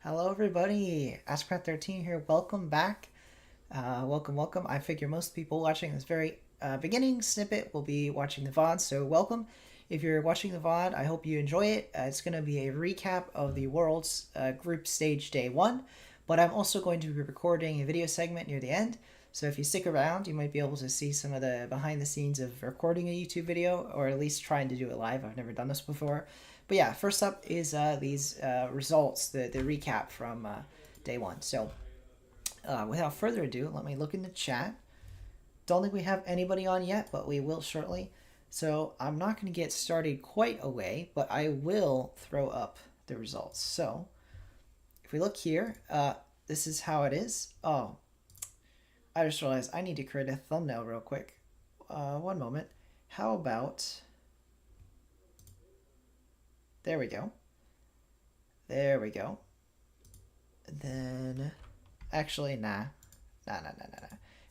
Hello everybody, Askrat13 here. Welcome back. Welcome. I figure most people watching this very beginning snippet will be watching the VOD, so welcome. If you're watching the VOD, I hope you enjoy it. It's going to be a recap of the Worlds Group Stage Day 1, but I'm also going to be recording a video segment near the end. So if you stick around, you might be able to see some of the behind the scenes of recording a YouTube video, or at least trying to do it live. I've never done this before. But yeah, first up is these results, the recap from day 1. So without further ado, let me look in the chat. Don't think we have anybody on yet, but we will shortly. So I'm not going to get started quite away, but I will throw up the results. So if we look here, this is how it is. Oh, I just realized I need to create a thumbnail real quick. One moment. How about... There we go. There we go. And then... Actually, nah. Nah.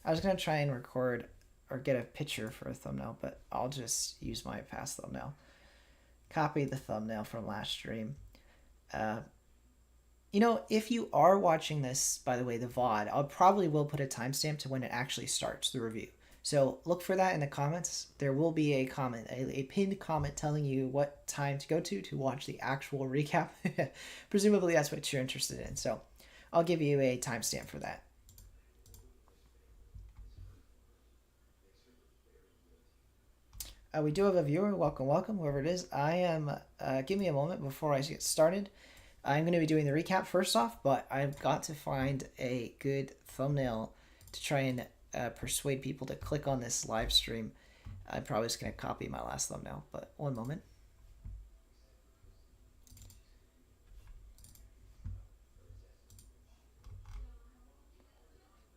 I was going to try and record or get a picture for a thumbnail, but I'll just use my past thumbnail. Copy the thumbnail from last stream. You know, if you are watching this, by the way, the VOD, I probably will put a timestamp to when it actually starts, the review. So look for that in the comments. There will be a comment, a pinned comment telling you what time to go to watch the actual recap. Presumably that's what you're interested in. So I'll give you a timestamp for that. We do have a viewer. Welcome, whoever it is. I am, give me a moment before I get started. I'm going to be doing the recap first off, but I've got to find a good thumbnail to try and persuade people to click on this live stream. I'm probably just going to copy my last thumbnail, but one moment.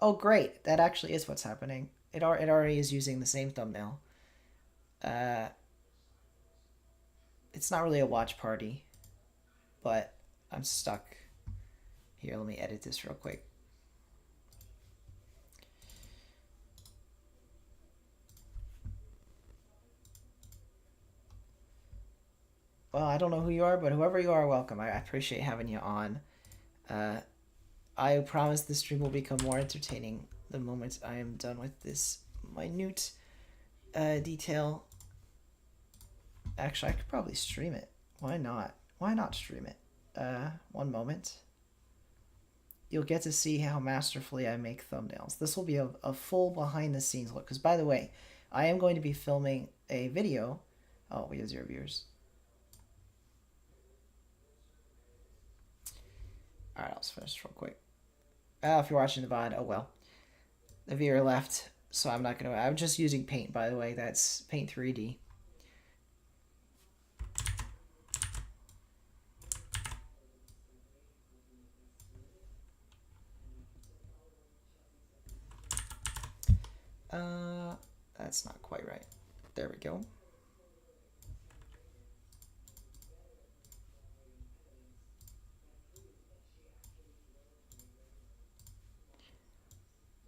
Oh, great. That actually is what's happening. It already is using the same thumbnail. It's not really a watch party, but I'm stuck. Here, let me edit this real quick. Well, I don't know who you are, but whoever you are, welcome. I appreciate having you on. I promise the stream will become more entertaining the moment I am done with this minute detail. Actually, I could probably stream it. Why not? Why not stream it? One moment. You'll get to see how masterfully I make thumbnails. This will be a full behind the scenes look. Because by the way, I am going to be filming a video. Oh, we have 0 viewers. Alright, let's finish real quick. If you're watching the VOD, oh well. The viewer left, so I'm not gonna... I'm just using Paint, by the way. That's Paint 3D. That's not quite right. There we go.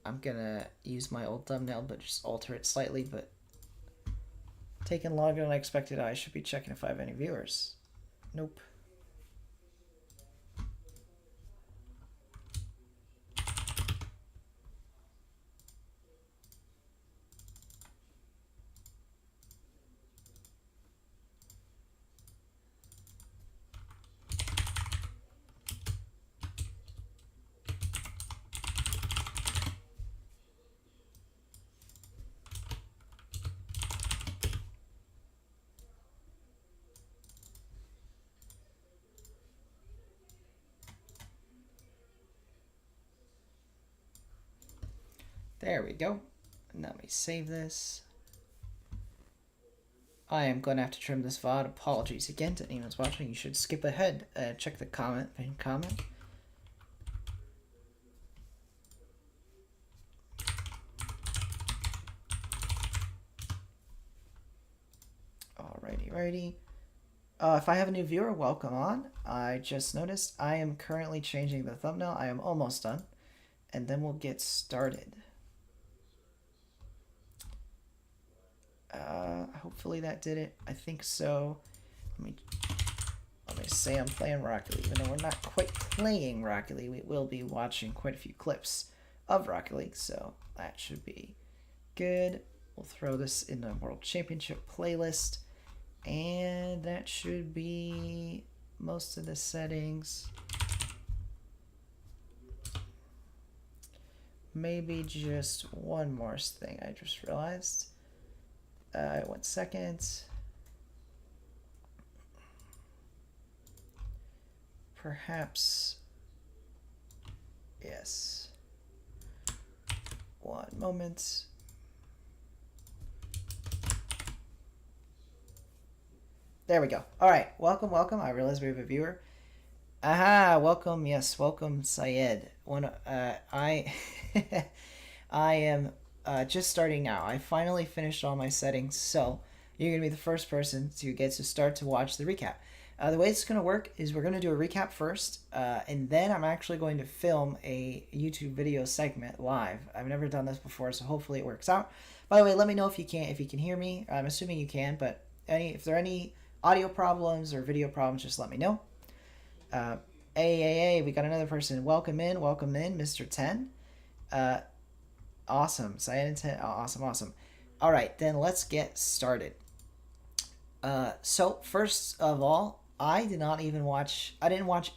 I'm gonna use my old thumbnail, but just alter it slightly, but taking longer than I expected. I should be checking if I have any viewers. Nope. There we go. Let me save this. I am going to have to trim this VOD. Apologies again to anyone who's watching. You should skip ahead and check the comment. Alrighty. If I have a new viewer, welcome on. I just noticed I am currently changing the thumbnail. I am almost done. And then we'll get started. Hopefully that did it. I think so. Let me always say I'm playing Rocket League, even though we're not quite playing Rocket League. We will be watching quite a few clips of Rocket League, so that should be good. We'll throw this in the World Championship playlist, and that should be most of the settings. Maybe just one more thing I just realized. 1 second. Perhaps, yes. One moment. There we go. All right, welcome. I realize we have a viewer. Aha, welcome. Yes, welcome, Syed. I am just starting now. I finally finished all my settings, so you're gonna be the first person to get to start to watch the recap. The way it's going to work is we're going to do a recap first, and then I'm actually going to film a YouTube video segment live. I've never done this before, so hopefully it works out. By the way, let me know if you can hear me. I'm assuming you can, but if there are any audio problems or video problems, just let me know. We got another person. Welcome in, Mr. 10. Awesome. Cyan 10. Oh, awesome. All right, then let's get started. So first of all, I didn't watch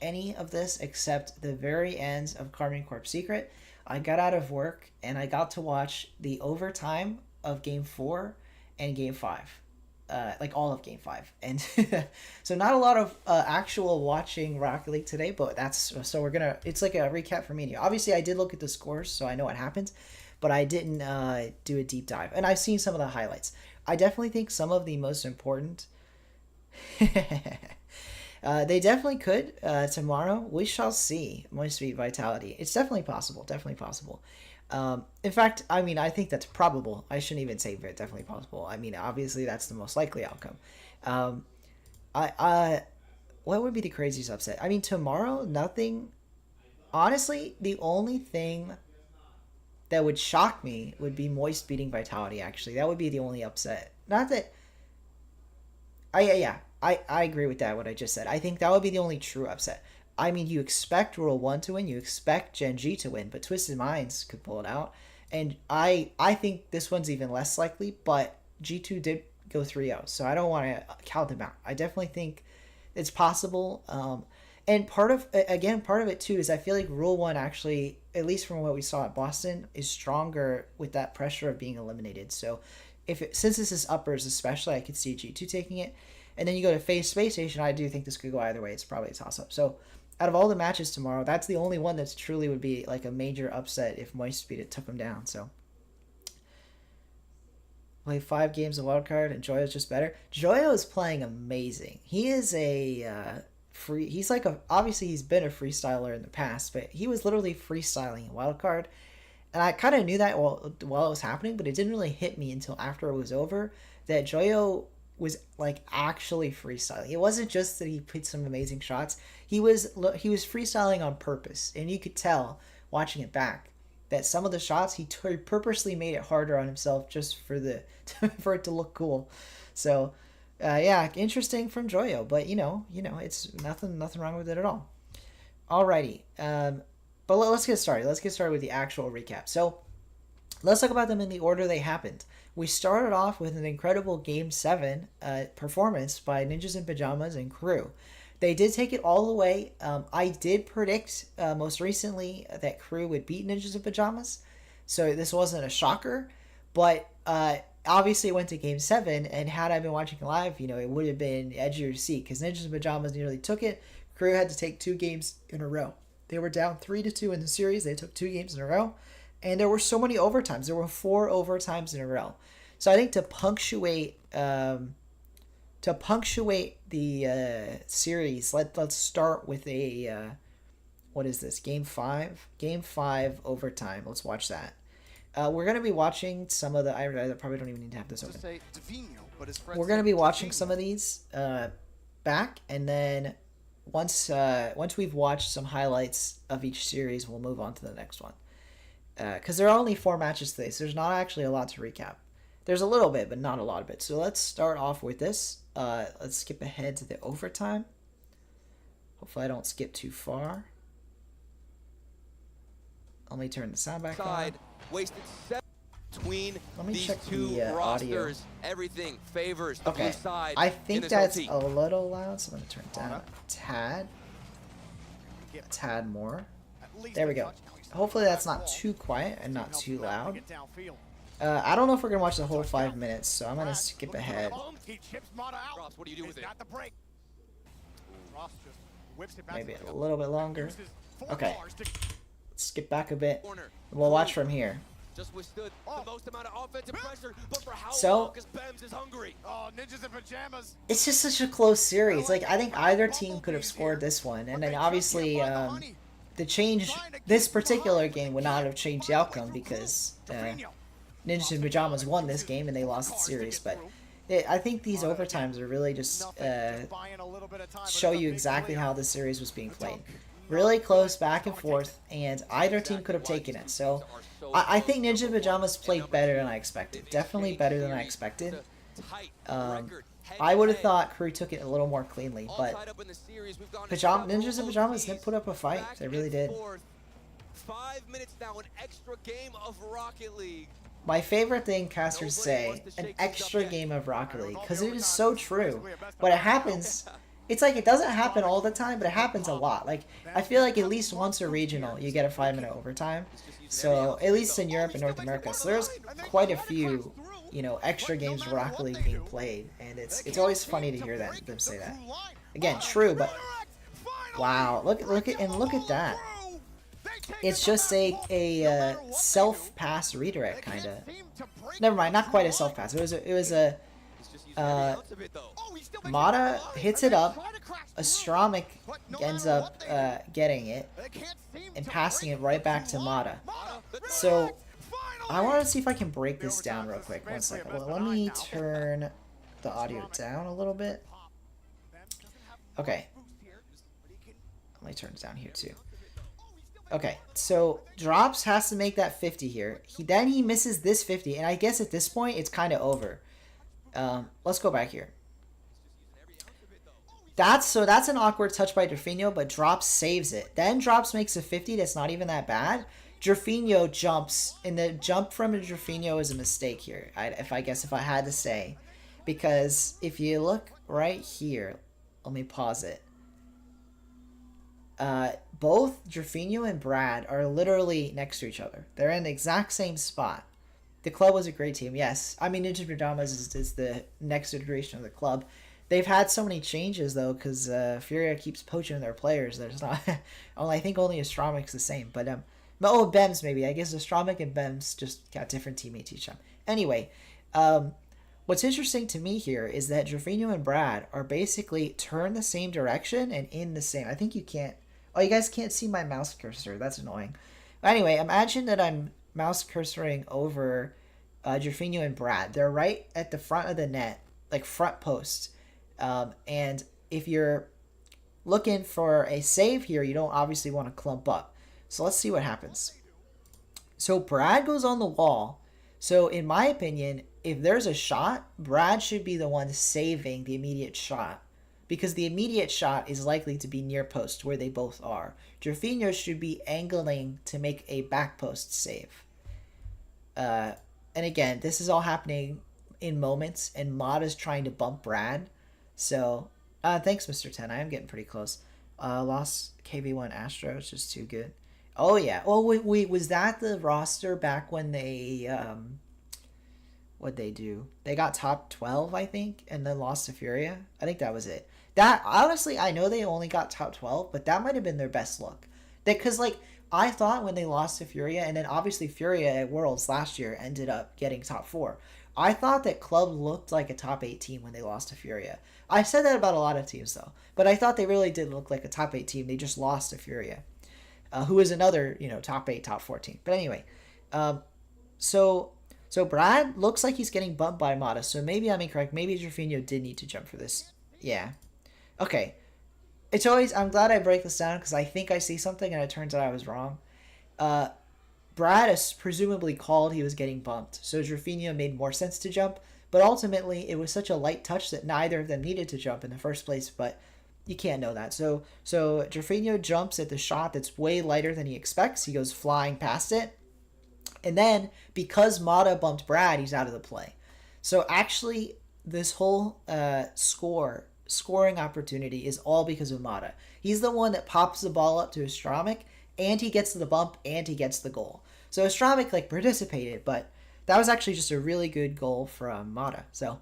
any of this except the very ends of Carmine Corp's Secret. I got out of work and I got to watch the overtime of Game 4 and Game 5. Like all of Game 5. And so not a lot of actual watching Rocket League today, but it's like a recap for me and you. Obviously, I did look at the scores, so I know what happened, but I didn't do a deep dive. And I've seen some of the highlights. I definitely think some of the most important... they definitely could tomorrow. We shall see. Moist Beat Vitality. It's definitely possible. In fact, I mean, I think that's probable. I shouldn't even say definitely possible. I mean, obviously, that's the most likely outcome. What would be the craziest upset? I mean, tomorrow, nothing. Honestly, the only thing that would shock me would be Moist beating Vitality, actually. That would be the only upset. Not that... I agree with that, what I just said. I think that would be the only true upset. I mean, you expect Rule 1 to win, you expect Gen G to win, but Twisted Minds could pull it out. And I think this one's even less likely, but G2 did go 3-0, so I don't want to count them out. I definitely think it's possible. And part of it too is I feel like Rule 1 actually, at least from what we saw at Boston, is stronger with that pressure of being eliminated. So since this is uppers especially, I could see G2 taking it. And then you go to face Space Station, I do think this could go either way. It's probably a toss-up. So out of all the matches tomorrow, that's the only one that's truly would be like a major upset if Moist beat it took him down. So play 5 games of wildcard and Joyo's just better. Joyo is playing amazing. He is obviously he's been a freestyler in the past, but he was literally freestyling wildcard. And I kind of knew that while it was happening, but it didn't really hit me until after it was over that Joyo was like actually freestyling. It wasn't just that he put some amazing shots. He was freestyling on purpose, and you could tell watching it back that some of the shots he purposely made it harder on himself just for it to look cool. So interesting from Joyo, but you know it's nothing wrong with it at all. Alrighty, but let's get started. Let's get started with the actual recap. So let's talk about them in the order they happened. We started off with an incredible Game 7 performance by Ninjas in Pajamas and Crew. They did take it all the way. I did predict most recently that Crew would beat Ninjas in Pajamas, so this wasn't a shocker. But obviously it went to Game 7, and had I been watching live, it would have been edge of your seat because Ninjas in Pajamas nearly took it. Crew had to take 2 games in a row. They were down 3-2 in the series. They took 2 games in a row. And there were so many overtimes. There were 4 overtimes in a row. So I think to punctuate the series, let's start with a what is this? Game 5? Game 5 overtime. Let's watch that. We're gonna be watching some of the. I probably don't even need to have this open. We're gonna be watching some of these back, and then once we've watched some highlights of each series, we'll move on to the next one. Because there are only 4 matches today, so there's not actually a lot to recap. There's a little bit, but not a lot of it. So let's start off with this. Let's skip ahead to the overtime. Hopefully I don't skip too far. Let me turn the sound back on. Wasted between Let me these check two the audio. rosters. Everything favors the blue side. I think that's a little loud, so I'm going to turn it down a tad more. There we go. Hopefully that's not too quiet and not too loud. I don't know if we're going to watch the whole 5 minutes, so I'm going to skip ahead. What do you do with it? Maybe a little bit longer. Okay. Let's skip back a bit. We'll watch from here. Just withstood the most amount of offensive pressure, but for how So, long, 'cause Bems is hungry. Oh, ninjas in pajamas. It's just such a close series. Like, I think either team could have scored this one. And then obviously, the change, this particular game would not have changed the outcome because Ninjas in Pajamas won this game and they lost the series. But I think these overtimes are really just show you exactly how the series was being played. Really close back and forth, and either team could have taken it. So I think Ninja in Pajamas played better than I expected. Definitely better than I expected. I would have thought Curry took it a little more cleanly, but Ninjas in Pajamas did put up a fight. They really did. 5 minutes now, an extra game of Rocket League. My favorite thing casters say, an extra game of Rocket League, because it is so true. But it happens, it's like it doesn't happen all the time, but it happens a lot. Like, I feel like at least once a regional, you get a 5-minute overtime. So, at least in Europe and North America. So there's quite a few, you know, extra games of Rocket League being played. And it's always funny to hear them say that. Again, true, but wow, look at that. It's just a self-pass redirect, kind of. Never mind, not quite a self-pass. It was a Mata hits it up. Astromik ends up getting it and passing it right back to Mata. So I want to see if I can break this down real quick. 1 second. Well, let me turn the audio down a little bit. Okay. Let me turn it down here too. Okay, so Drops has to make that 50 here. He misses this 50, and I guess at this point it's kind of over. Let's go back here. That's an awkward touch by Drafinho, but Drops saves it. Then Drops makes a 50 that's not even that bad. Drafinho jumps, and the jump from a Drafinho is a mistake here, if I had to say. Because if you look right here, let me pause it. Both Drafinho and Brad are literally next to each other. They're in the exact same spot. The club was a great team, yes. I mean, Ninja Pajamas is the next iteration of the club. They've had so many changes, though, because Furia keeps poaching their players. There's not... I think only Astromic's the same. But Bems, maybe. I guess Astromic and Bems just got different teammates each time. Anyway, what's interesting to me here is that Drafinho and Brad are basically turned the same direction and in the same... I think you can't... Oh, you guys can't see my mouse cursor. That's annoying. But anyway, imagine that I'm mouse cursoring over Drafinho and Brad. They're right at the front of the net, like front post. And if you're looking for a save here, you don't obviously want to clump up. So let's see what happens. So Brad goes on the wall. So in my opinion, if there's a shot, Brad should be the one saving the immediate shot. Because the immediate shot is likely to be near post, where they both are. Drafinho should be angling to make a back post save. And again, this is all happening in moments, and Mata's trying to bump Brad. So, thanks, Mr. 10. I am getting pretty close. Lost KV1 Astro. It's just too good. Oh, yeah. Oh, wait. Was that the roster back when they... What'd they do? They got top 12, I think, and then lost to Furia. I think that was it. That, honestly, I know they only got top 12, but that might have been their best look. Because, like, I thought when they lost to Furia, and then obviously Furia at Worlds last year ended up getting top 4. I thought that Club looked like a top 8 team when they lost to Furia. I said that about a lot of teams, though. But I thought they really did look like a top 8 team. They just lost to Furia, who is another, top 8, top 4 team. But anyway, so Brad looks like he's getting bumped by Mata. So maybe I'm incorrect. Maybe Drafinho did need to jump for this. Yeah. Okay. It's always... I'm glad I break this down because I think I see something and it turns out I was wrong. Brad is presumably called he was getting bumped. So Drafinho made more sense to jump. But ultimately, it was such a light touch that neither of them needed to jump in the first place. But You can't know that. So Jorginho jumps at the shot that's way lighter than he expects. He goes flying past it. And then because Mata bumped Brad, he's out of the play. So actually, this whole scoring opportunity is all because of Mata. He's the one that pops the ball up to Astramic, and he gets the bump, and he gets the goal. So Astramic like participated, but that was actually just a really good goal from Mata. So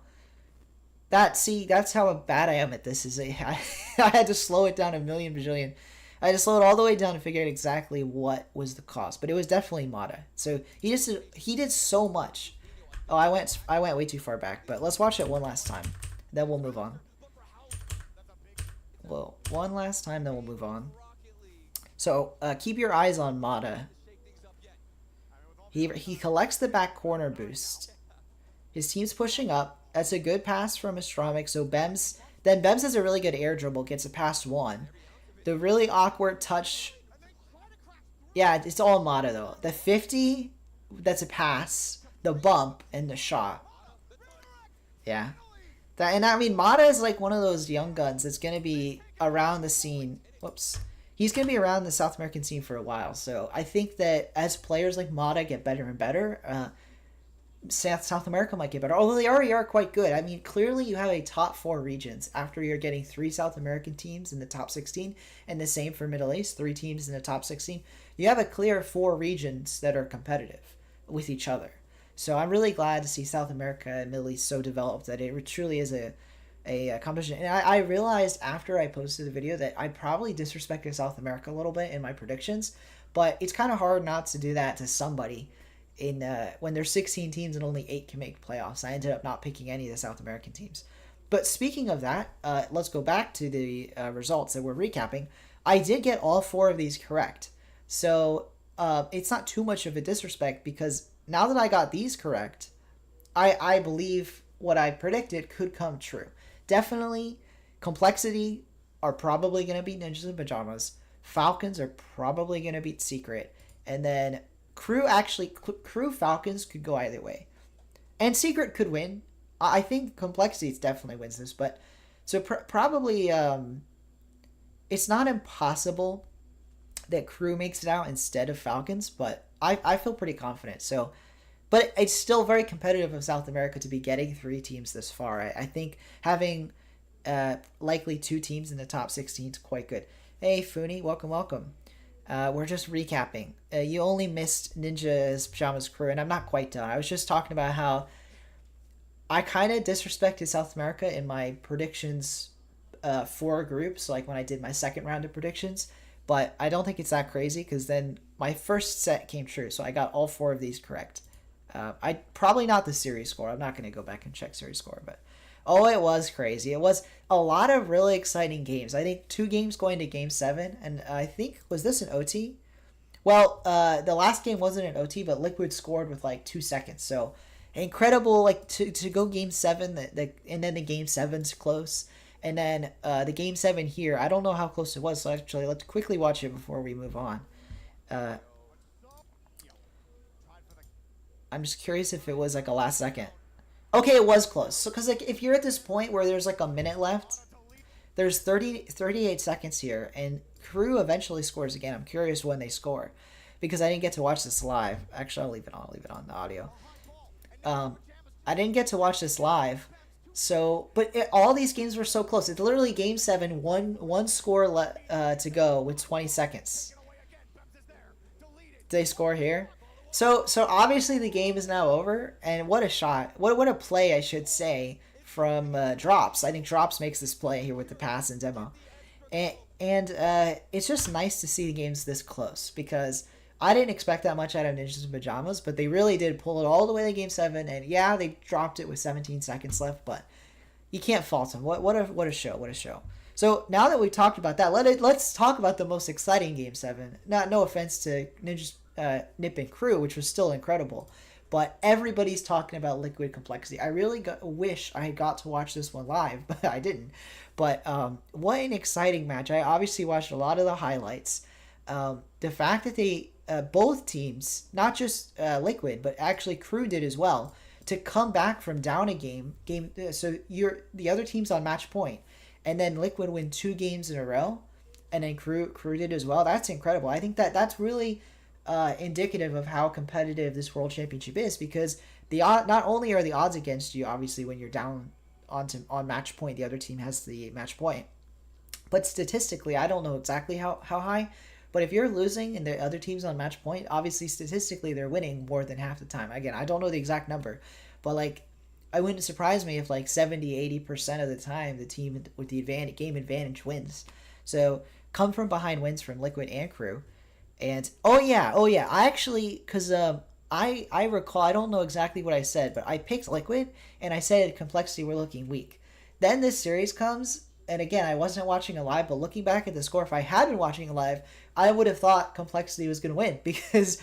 that's how bad I am at this. I had to slow it down a million bajillion. I had to slow it all the way down to figure out exactly what was the cause, but it was definitely Mata. So he did so much. Oh, I went way too far back, but let's watch it one last time. Then we'll move on. Well, one last time, then we'll move on. So keep your eyes on Mata. He collects the back corner boost. His team's pushing up. That's a good pass from Astramic. So Bems has a really good air dribble, gets a past one. The really awkward touch. Yeah, it's all Mata though. The 50, that's a pass. The bump and the shot. Yeah. And I mean, Mata is like one of those young guns that's going to be around the scene. Whoops. He's going to be around the South American scene for a while. So I think that as players like Mata get better and better, South America might get better. Although they already are quite good. I mean, clearly you have a top 4 regions after you're getting 3 South American teams in the top 16, and the same for Middle East, 3 teams in the top 16. You have a clear 4 regions that are competitive with each other. So I'm really glad to see South America and Middle East so developed that it truly is a competition. And I realized after I posted the video that I probably disrespected South America a little bit in my predictions, but it's kind of hard not to do that to somebody in when there's 16 teams and only 8 can make playoffs. I ended up not picking any of the South American teams. But speaking of that, let's go back to the results that we're recapping. I did get all 4 of these correct. So it's not too much of a disrespect because now that I got these correct, I believe what I predicted could come true. Definitely, Complexity are probably going to beat Ninjas in Pajamas. Falcons are probably going to beat Secret. And then Crew Falcons could go either way. And Secret could win. I think Complexity definitely wins this. But so probably it's not impossible that Crew makes it out instead of Falcons, but I feel pretty confident. So, but it's still very competitive of South America to be getting 3 teams this far. I think having likely 2 teams in the top 16 is quite good. Hey, Funi, welcome. We're just recapping. You only missed Ninja's Pajamas Crew, and I'm not quite done. I was just talking about how I kind of disrespected South America in my predictions for groups, like when I did my second round of predictions. But I don't think it's that crazy because then my first set came true, so I got all 4 of these correct. I probably not the series score. I'm not going to go back and check series score, but it was crazy. It was a lot of really exciting games. I think 2 games going to Game 7, and I think was this an OT? Well, the last game wasn't an OT, but Liquid scored with like 2 seconds. So incredible, like to go Game 7, and then the Game 7's close. And then the Game 7 here, I don't know how close it was, so actually let's quickly watch it before we move on. I'm just curious if it was like a last second. Okay, it was close. So, because like if you're at this point where there's like a minute left, there's 38 seconds here, and Crew eventually scores again. I'm curious when they score, because I didn't get to watch this live. Actually, I'll leave it on the audio. I didn't get to watch this live. So, but all these games were so close. It's literally Game 7, one score to go with 20 seconds. Did they score here? So obviously the game is now over, and what a shot. What a play, I should say, from Drops. I think Drops makes this play here with the pass and demo. And it's just nice to see the games this close, because I didn't expect that much out of Ninjas in Pajamas, but they really did pull it all the way to Game 7, and yeah, they dropped it with 17 seconds left, but you can't fault them. What a show. So now that we've talked about that, let's talk about the most exciting Game 7. No offense to Ninjas Nip and Crew, which was still incredible, but everybody's talking about Liquid Complexity. I really wish I had got to watch this one live, but I didn't. But what an exciting match. I obviously watched a lot of the highlights. The fact that they both teams, not just Liquid, but actually Crew did as well, to come back from down a game. So the other team's on match point, and then Liquid win 2 games in a row, and then Crew did as well. That's incredible. I think that that's really indicative of how competitive this World Championship is, because not only are the odds against you, obviously when you're down on match point, the other team has the match point, but statistically, I don't know exactly how high, but if you're losing and the other team's on match point, obviously statistically they're winning more than half the time. Again, I don't know the exact number, but like, it wouldn't surprise me if like 70-80% of the time the team with the game advantage wins. So come from behind wins from Liquid and Crew. And oh yeah, I actually, because I recall, I don't know exactly what I said, but I picked Liquid and I said Complexity were looking weak. Then this series comes, and again, I wasn't watching it live, but looking back at the score, if I had been watching it live, I would have thought Complexity was going to win, because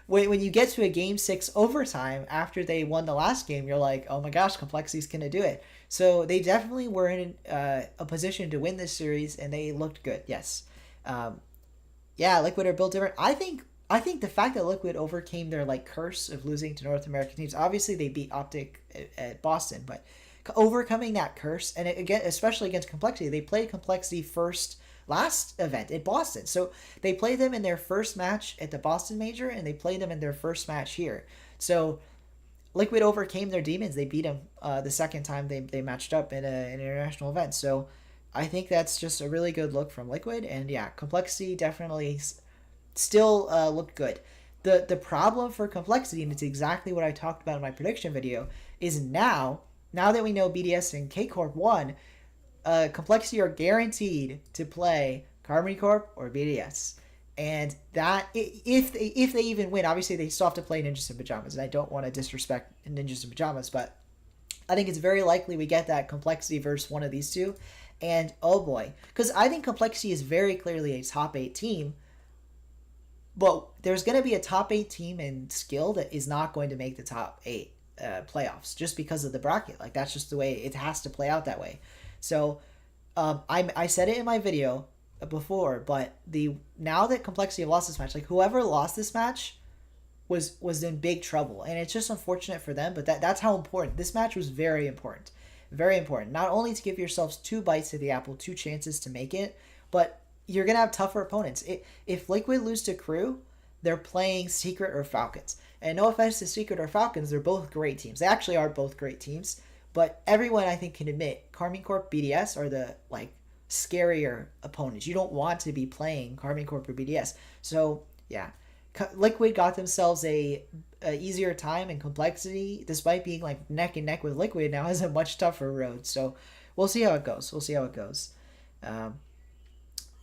when you get to a game 6 overtime after they won the last game, you're like, oh my gosh, Complexity's going to do it. So they definitely were in a position to win this series, and they looked good, yes. Yeah, Liquid are built different. I think the fact that Liquid overcame their like curse of losing to North American teams. Obviously, they beat Optic at Boston, but overcoming that curse, and again, especially against Complexity, they played Complexity first last event at Boston. So they played them in their first match at the Boston Major, and they played them in their first match here. So Liquid overcame their demons. They beat them the second time they matched up in an international event. So I think that's just a really good look from Liquid. And yeah, Complexity definitely still looked good. The problem for Complexity, and it's exactly what I talked about in my prediction video, is now that we know BDS and K Corp won, Complexity are guaranteed to play Karmine Corp or BDS. And that, if they even win, obviously they still have to play Ninjas in Pajamas, and I don't want to disrespect Ninjas in Pajamas, but I think it's very likely we get that Complexity versus one of these two. And oh boy, because I think Complexity is very clearly a top 8 team, but there's going to be a top 8 team in skill that is not going to make the top 8 playoffs just because of the bracket. Like, that's just the way it has to play out that way. So I said it in my video before, but now that Complexity have lost this match, like whoever lost this match was in big trouble, and it's just unfortunate for them. But that's how important this match was. Very important, very important. Not only to give yourselves 2 bites of the apple, 2 chances to make it, but you're gonna have tougher opponents. If Liquid lose to Crew, they're playing Secret or Falcons. And no offense to Secret or Falcons, they're both great teams. They actually are both great teams. But everyone, I think, can admit Karmine Corp, BDS are the like scarier opponents. You don't want to be playing Karmine Corp or BDS. So yeah, Liquid got themselves a easier time, and Complexity, despite being like neck and neck with Liquid, now has a much tougher road. So we'll see how it goes.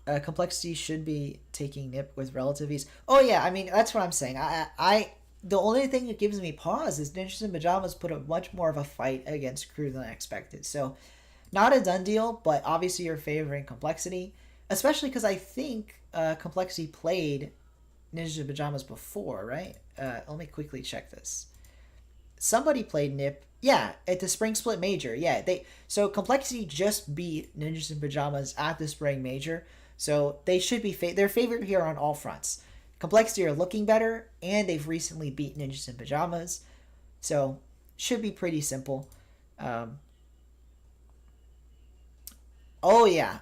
Complexity should be taking Nip with relative ease. Oh yeah, I mean, that's what I'm saying. I the only thing that gives me pause is Ninjas in Pajamas put up much more of a fight against Crew than I expected. So not a done deal, but obviously you're favoring Complexity, especially because I think Complexity played Ninjas in Pajamas before, right? Let me quickly check this. Somebody played Nip, yeah, at the Spring Split Major. Yeah, so Complexity just beat Ninjas in Pajamas at the Spring Major, so they should be they're favored here on all fronts. Complexity are looking better, and they've recently beat Ninjas in Pajamas, so should be pretty simple. Oh yeah,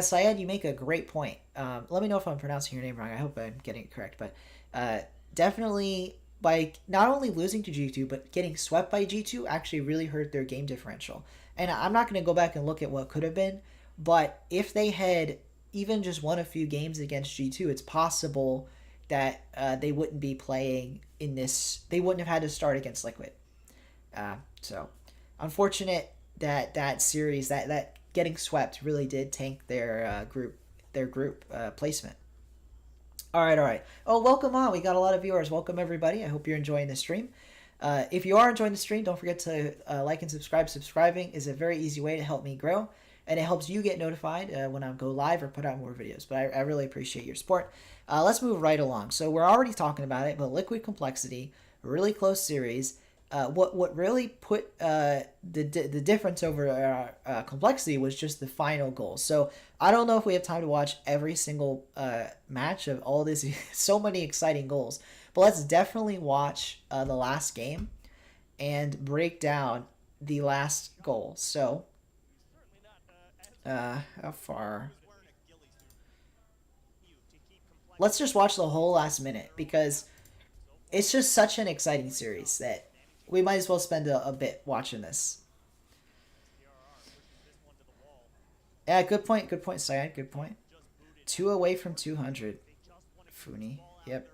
Syed, you make a great point. Let me know if I'm pronouncing your name wrong. I hope I'm getting it correct, but definitely by not only losing to G2 but getting swept by G2 actually really hurt their game differential. And I'm not going to go back and look at what could have been, but if they had even just won a few games against G2, it's possible that they wouldn't be playing in this. They wouldn't have had to start against Liquid. So unfortunate that series, that getting swept really did tank their group placement. All right. Oh, welcome on. We got a lot of viewers. Welcome everybody. I hope you're enjoying the stream. If you are enjoying the stream, don't forget to like and subscribe. Subscribing is a very easy way to help me grow, and it helps you get notified when I go live or put out more videos. But I really appreciate your support. Let's move right along. So we're already talking about it, but Liquid Complexity, a really close series. What really put the difference over Complexity was just the final goal. So I don't know if we have time to watch every single match of all this, so many exciting goals. But let's definitely watch the last game and break down the last goal. So How far? Let's just watch the whole last minute because it's just such an exciting series that we might as well spend a bit watching this. Yeah, good point. Good point, Syed. Good point. 2 away from 200. Funi. Yep.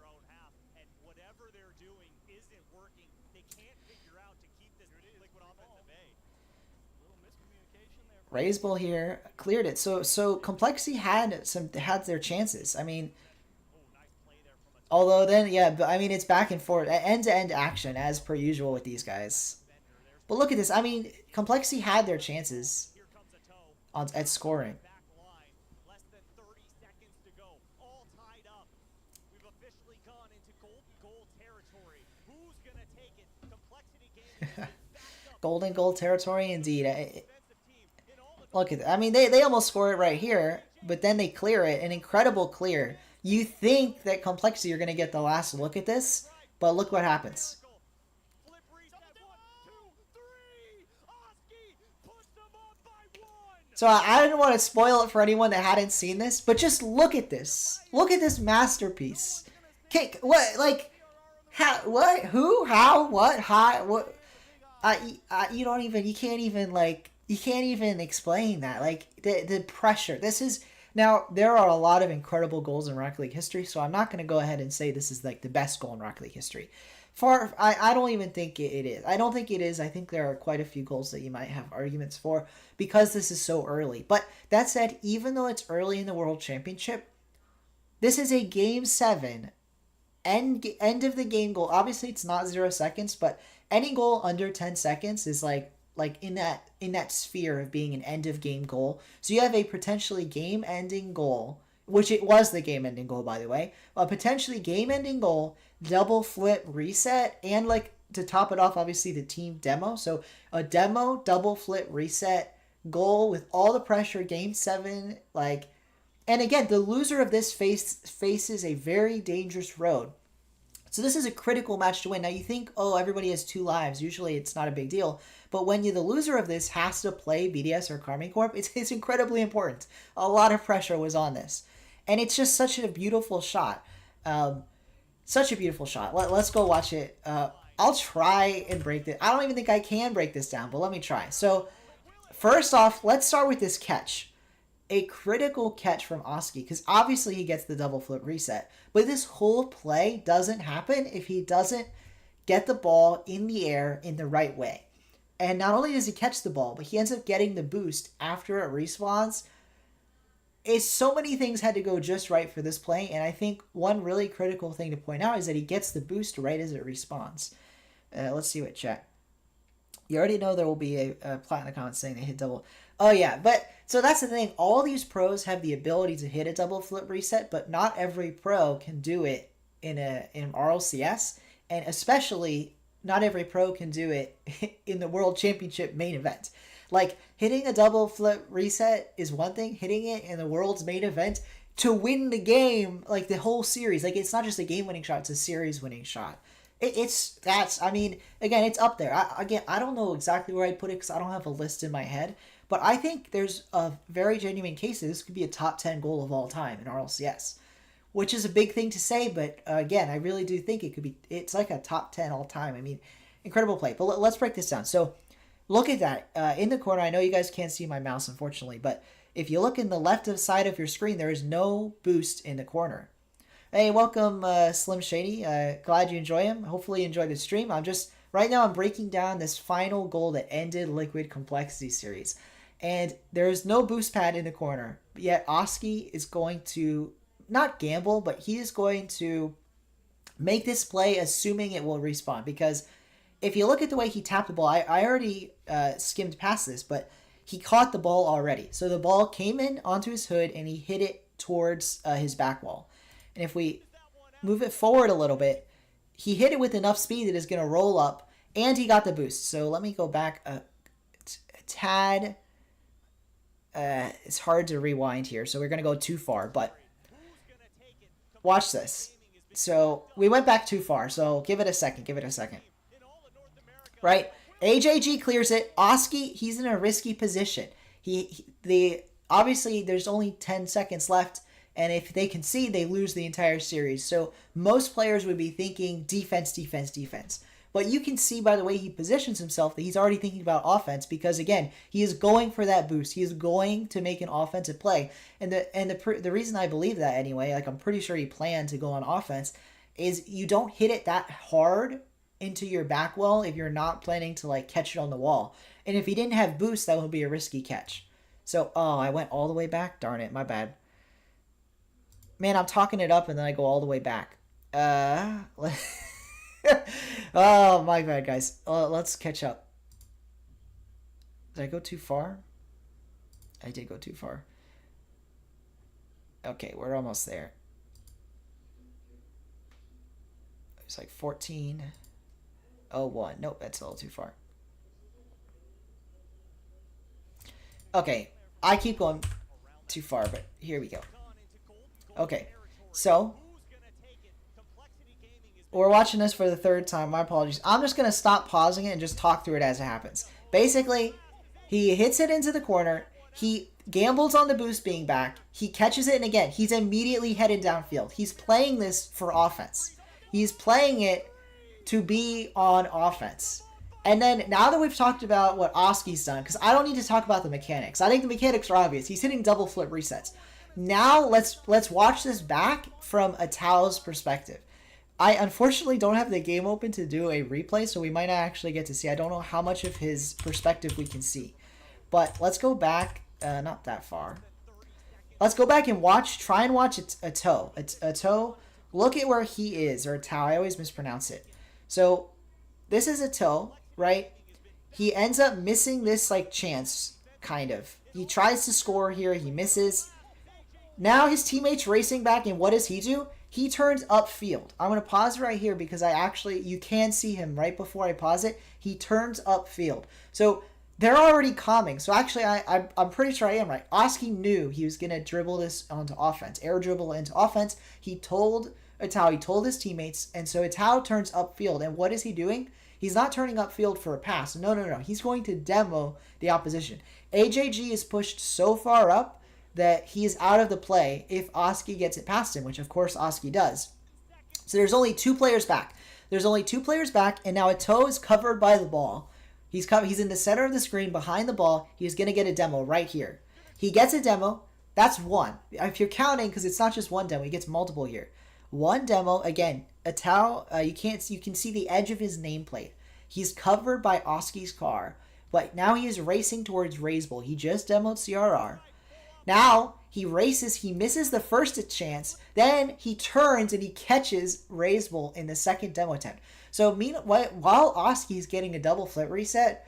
Raise ball here. Cleared it. So Complexity had their chances. I mean, although then, yeah, but I mean, it's back and forth. End-to-end action as per usual with these guys. But look at this. I mean, Complexity had their chances at scoring. Golden goal territory indeed. Look at that. I mean, they almost score it right here, but then they clear it. An incredible clear. You think that Complexity are going to get the last look at this, but look what happens. So I didn't want to spoil it for anyone that hadn't seen this, but just look at this. Look at this masterpiece. Kick. What? Like, how? What? Who? How? What? How? What? You don't even. You can't even like. You can't even explain that. Like the pressure. This is now. There are a lot of incredible goals in Rocket League history, so I'm not going to go ahead and say this is like the best goal in Rocket League history. I don't even think it is. I don't think it is. I think there are quite a few goals that you might have arguments for because this is so early. But that said, even though it's early in the World Championship, this is a Game 7 end of the game goal. Obviously, it's not 0 seconds, but any goal under 10 seconds is like in that sphere of being an end of game goal. So you have a potentially game ending goal, which it was the game ending goal, by the way, a potentially game ending goal, double flip reset, and like to top it off, obviously the team demo. So a demo double flip reset goal with all the pressure, Game 7, like, and again, the loser of this faces a very dangerous road. So this is a critical match to win. Now you think, oh, everybody has 2 lives. Usually it's not a big deal. But when the loser of this has to play BDS or Karming Corp, it's incredibly important. A lot of pressure was on this. And it's just such a beautiful shot. Such a beautiful shot. Let's go watch it. I'll try and break it. I don't even think I can break this down, but let me try. So first off, let's start with this catch. A critical catch from Oski, because obviously he gets the double flip reset. But this whole play doesn't happen if he doesn't get the ball in the air in the right way. And not only does he catch the ball, but he ends up getting the boost after it respawns. It's so many things had to go just right for this play, and I think one really critical thing to point out is that he gets the boost right as it respawns. Let's see what chat. You already know there will be a plat in the comments saying they hit double. Oh yeah, but so that's the thing. All these pros have the ability to hit a double flip reset, but not every pro can do it in RLCS, and especially not every pro can do it in the World Championship main event. Like, hitting a double flip reset is one thing. Hitting it in the World's main event to win the game, like the whole series. Like, it's not just a game-winning shot, it's a series-winning shot. I mean, again, it's up there. I don't know exactly where I'd put it because I don't have a list in my head. But I think there's a very genuine case that this could be a top 10 goal of all time in RLCS. Which is a big thing to say, but again, I really do think it's like a top 10 all time. I mean, incredible play. But let's break this down. So, look at that. In the corner, I know you guys can't see my mouse, unfortunately, but if you look in the left side of your screen, there is no boost in the corner. Hey, welcome, Slim Shady. Glad you enjoy him. Hopefully you enjoyed the stream. Right now I'm breaking down this final goal that ended Liquid Complexity series. And there's no boost pad in the corner. Yet Oski is going to, not gamble, but he is going to make this play assuming it will respawn. Because if you look at the way he tapped the ball, I already skimmed past this, but he caught the ball already. So the ball came in onto his hood and he hit it towards his back wall. And if we move it forward a little bit, he hit it with enough speed that it's going to roll up, and he got the boost. So let me go back a tad. It's hard to rewind here, so we're going to go too far, but watch this. So we went back too far, so give it a second. Right? AJG clears it. Oski, he's in a risky position. The obviously there's only 10 seconds left, and if they concede, they lose the entire series. So most players would be thinking defense, defense, defense. But you can see by the way he positions himself that he's already thinking about offense, because again, he is going for that boost. He is going to make an offensive play. And the reason I believe that anyway, like I'm pretty sure he planned to go on offense, is you don't hit it that hard into your back wall if you're not planning to like catch it on the wall. And if he didn't have boost, that would be a risky catch. So, oh, I went all the way back? Darn it, my bad. Man, I'm talking it up and then I go all the way back. Oh, my bad, guys. Let's catch up. Did I go too far? I did go too far. Okay, we're almost there. It's like 14:01. Nope, that's a little too far. Okay, I keep going too far, but here we go. Okay, so we're watching this for the third time. My apologies. I'm just going to stop pausing it and just talk through it as it happens. Basically, he hits it into the corner. He gambles on the boost being back. He catches it, and again, he's immediately headed downfield. He's playing this for offense. He's playing it to be on offense. And then, now that we've talked about what Oski's done, because I don't need to talk about the mechanics. I think the mechanics are obvious. He's hitting double flip resets. Now, let's watch this back from a Tao's perspective. I unfortunately don't have the game open to do a replay, so we might not actually get to see. I don't know how much of his perspective we can see. But let's go back, not that far. Let's go back and try and watch a toe. A toe, look at where he is, or a Tao, I always mispronounce it. So, this is a toe, right? He ends up missing this, like, chance, kind of. He tries to score here, he misses. Now his teammate's racing back, and what does he do? He turns upfield. I'm going to pause right here because you can see him right before I pause it. He turns upfield. So they're already calming. So actually, I'm pretty sure I am right. Oski knew he was going to dribble this onto offense, air dribble into offense. He told Itao, he told his teammates, and so Itao turns upfield. And what is he doing? He's not turning upfield for a pass. No. He's going to demo the opposition. AJG is pushed so far up that he is out of the play if Oski gets it past him, which of course Oski does. So there's only two players back. And now Ito is covered by the ball. He's in the center of the screen behind the ball. He's going to get a demo right here. He gets a demo. That's one. If you're counting, because it's not just one demo, he gets multiple here. One demo, again, Ito, you can see the edge of his nameplate. He's covered by Oski's car, but now he is racing towards Raisable. He just demoed CRR. Now, he races, he misses the first chance, then he turns and he catches Raisable in the second demo attempt. So, while Oski's getting a double flip reset,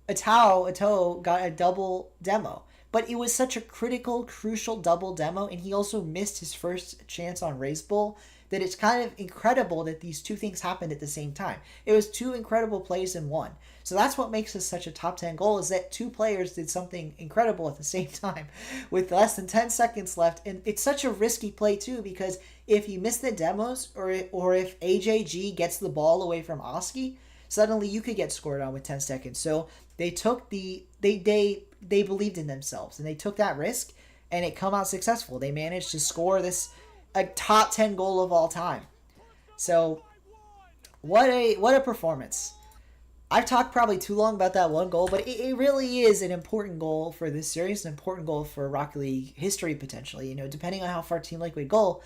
Ito got a double demo. But it was such a crucial double demo, and he also missed his first chance on Raisable, that it's kind of incredible that these two things happened at the same time. It was two incredible plays in one. So that's what makes this such a top 10 goal, is that two players did something incredible at the same time with less than 10 seconds left. And it's such a risky play too, because if you miss the demos or if AJG gets the ball away from Oski, suddenly you could get scored on with 10 seconds. So they took they believed in themselves and they took that risk, and it come out successful. They managed to score this a top 10 goal of all time. So what a performance. I've talked probably too long about that one goal, but it really is an important goal for this series, an important goal for Rocket League history potentially. You know, depending on how far Team Liquid go,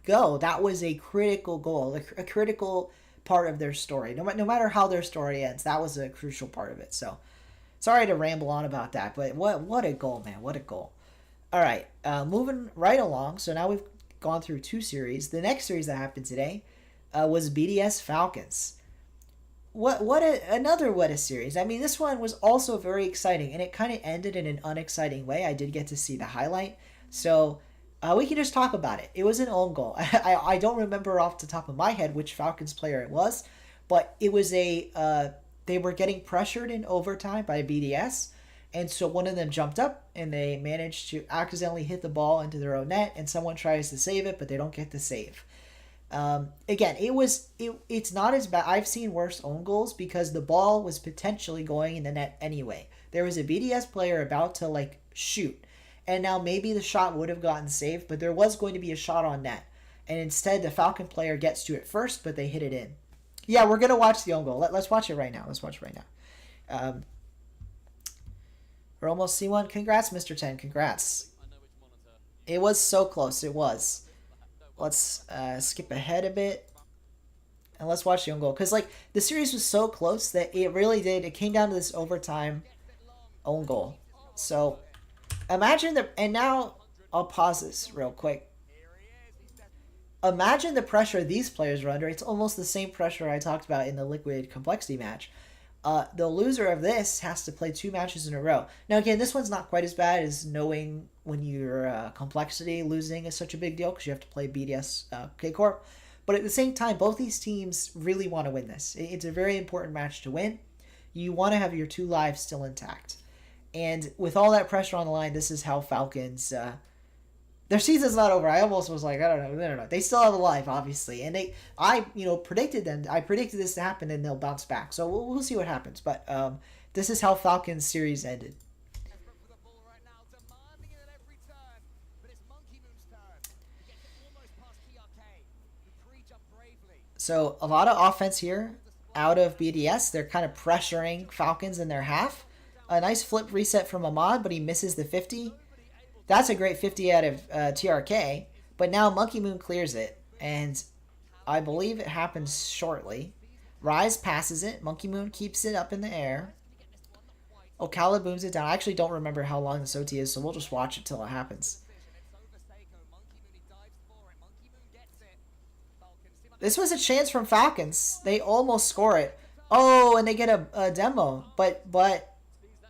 that was a critical goal, a critical part of their story. No matter how their story ends, that was a crucial part of it. So, sorry to ramble on about that, but what a goal, man! What a goal! All right, moving right along. So now we've gone through two series. The next series that happened today was BDS Falcons. What a series. I mean, this one was also very exciting, and it kind of ended in an unexciting way. I did get to see the highlight, so we can just talk about it. It was an own goal. I don't remember off the top of my head which Falcons player it was, but it was they were getting pressured in overtime by BDS, and so one of them jumped up, and they managed to accidentally hit the ball into their own net, and someone tries to save it, but they don't get the save. Again, it's not as bad. I've seen worse own goals because the ball was potentially going in the net anyway. There was a BDS player about to shoot, and now maybe the shot would have gotten saved, but there was going to be a shot on net. And instead, the Falcon player gets to it first, but they hit it in. Yeah, we're going to watch the own goal. Let's watch it right now. Let's watch it right now. We're almost C1. Congrats, Mr. 10. Congrats. It was so close. It was. Let's skip ahead a bit. And let's watch the own goal. Because, like, the series was so close that it really did. It came down to this overtime own goal. So, imagine the... And now, I'll pause this real quick. Imagine the pressure these players are under. It's almost the same pressure I talked about in the Liquid Complexity match. The loser of this has to play 2 matches in a row. Now, again, this one's not quite as bad as knowing when your Complexity losing is such a big deal because you have to play BDS K-Corp. But at the same time, both these teams really want to win this. It's a very important match to win. You want to have your 2 lives still intact. And with all that pressure on the line, this is how Falcons... their season's not over. I almost was like, I don't know. They still have a life, obviously. And I predicted them. I predicted this to happen and they'll bounce back. So we'll see what happens. But this is how Falcons series ended. So a lot of offense here out of BDS. They're kind of pressuring Falcons in their half. A nice flip reset from Ahmad, but he misses the 50. That's a great 50 out of TRK. But now Monkey Moon clears it. And I believe it happens shortly. Rise passes it. Monkey Moon keeps it up in the air. Ocala booms it down. I actually don't remember how long this OT is, so we'll just watch it till it happens. This was a chance from Falcons. They almost score it. Oh, and they get a demo. But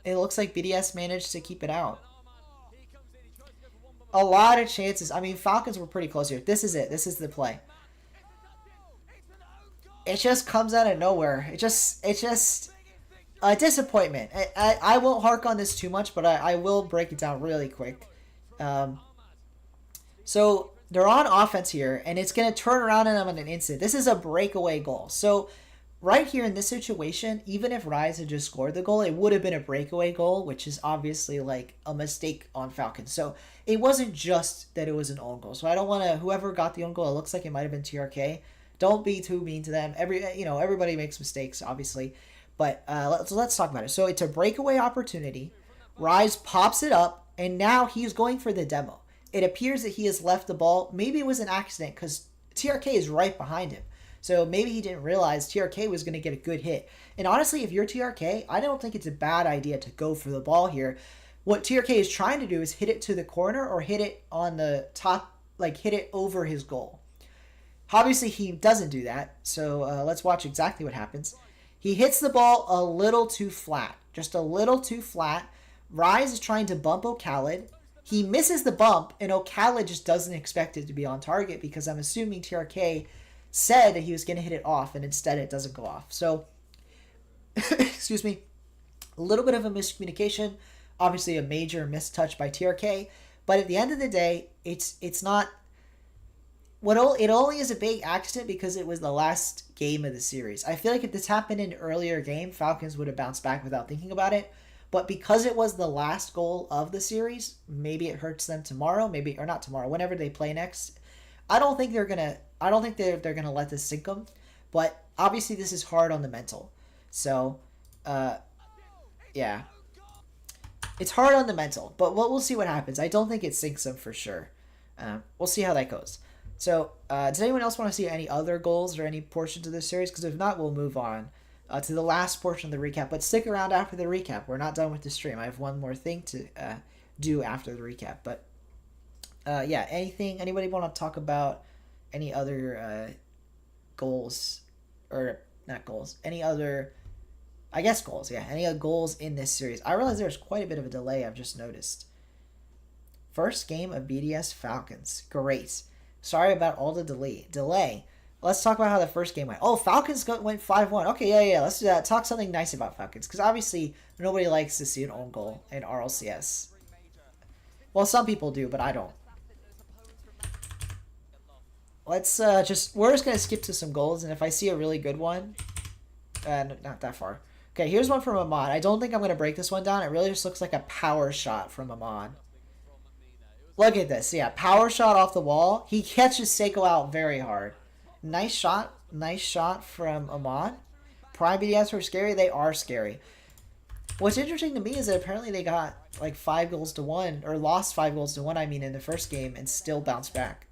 it looks like BDS managed to keep it out. A lot of chances. I mean, Falcons were pretty close here. This is it. This is the play. It just comes out of nowhere. It's just a disappointment. I won't hark on this too much, but I will break it down really quick. So they're on offense here, and it's going to turn around on them in an instant. This is a breakaway goal. So right here in this situation, even if Rise had just scored the goal, it would have been a breakaway goal, which is obviously like a mistake on Falcons. So it wasn't just that it was an own goal. So I don't want to, whoever got the own goal, it looks like it might have been TRK. Don't be too mean to them. Everybody makes mistakes, obviously. But let's talk about it. So it's a breakaway opportunity. Rise pops it up, and now he's going for the demo. It appears that he has left the ball. Maybe it was an accident because TRK is right behind him. So maybe he didn't realize TRK was going to get a good hit. And honestly, if you're TRK, I don't think it's a bad idea to go for the ball here. What TRK is trying to do is hit it to the corner or hit it on the top, like hit it over his goal. Obviously, he doesn't do that. So let's watch exactly what happens. He hits the ball a little too flat. Just a little too flat. Rise is trying to bump O'Khaled. He misses the bump, and O'Khaled just doesn't expect it to be on target because I'm assuming TRK said that he was going to hit it off, and instead it doesn't go off. So, excuse me, a little bit of a miscommunication. Obviously, a major mistouch by TRK. But at the end of the day, it's not... It only is a big accident because it was the last game of the series. I feel like if this happened in an earlier game, Falcons would have bounced back without thinking about it. But because it was the last goal of the series, maybe it hurts them tomorrow, or not tomorrow, whenever they play next. I don't think they're gonna let this sink them. But obviously this is hard on the mental. So, yeah. It's hard on the mental, but we'll see what happens. I don't think it sinks them for sure. We'll see how that goes. So, does anyone else want to see any other goals or any portions of this series? Because if not, we'll move on to the last portion of the recap. But stick around after the recap. We're not done with the stream. I have one more thing to do after the recap. But, yeah, anybody want to talk about any other goals? Or, not goals. Any other, I guess goals, yeah. Any other goals in this series? I realize there's quite a bit of a delay I've just noticed. First game of BDS Falcons. Great. Sorry about all the delay. Let's talk about how the first game went. Oh, Falcons went 5-1. Okay, yeah. Let's do that. Talk something nice about Falcons. Because obviously, nobody likes to see an own goal in RLCS. Well, some people do, but I don't. Let's we're just going to skip to some goals. And if I see a really good one, not that far. Okay, here's one from Ahmad. I don't think I'm going to break this one down. It really just looks like a power shot from Ahmad. Look at this. Yeah, power shot off the wall. He catches Seiko out very hard. Nice shot. Nice shot from Amon. Prime BDS were scary. They are scary. What's interesting to me is that apparently they got like 5-1, or lost 5-1, I mean, in the first game, and still bounced back.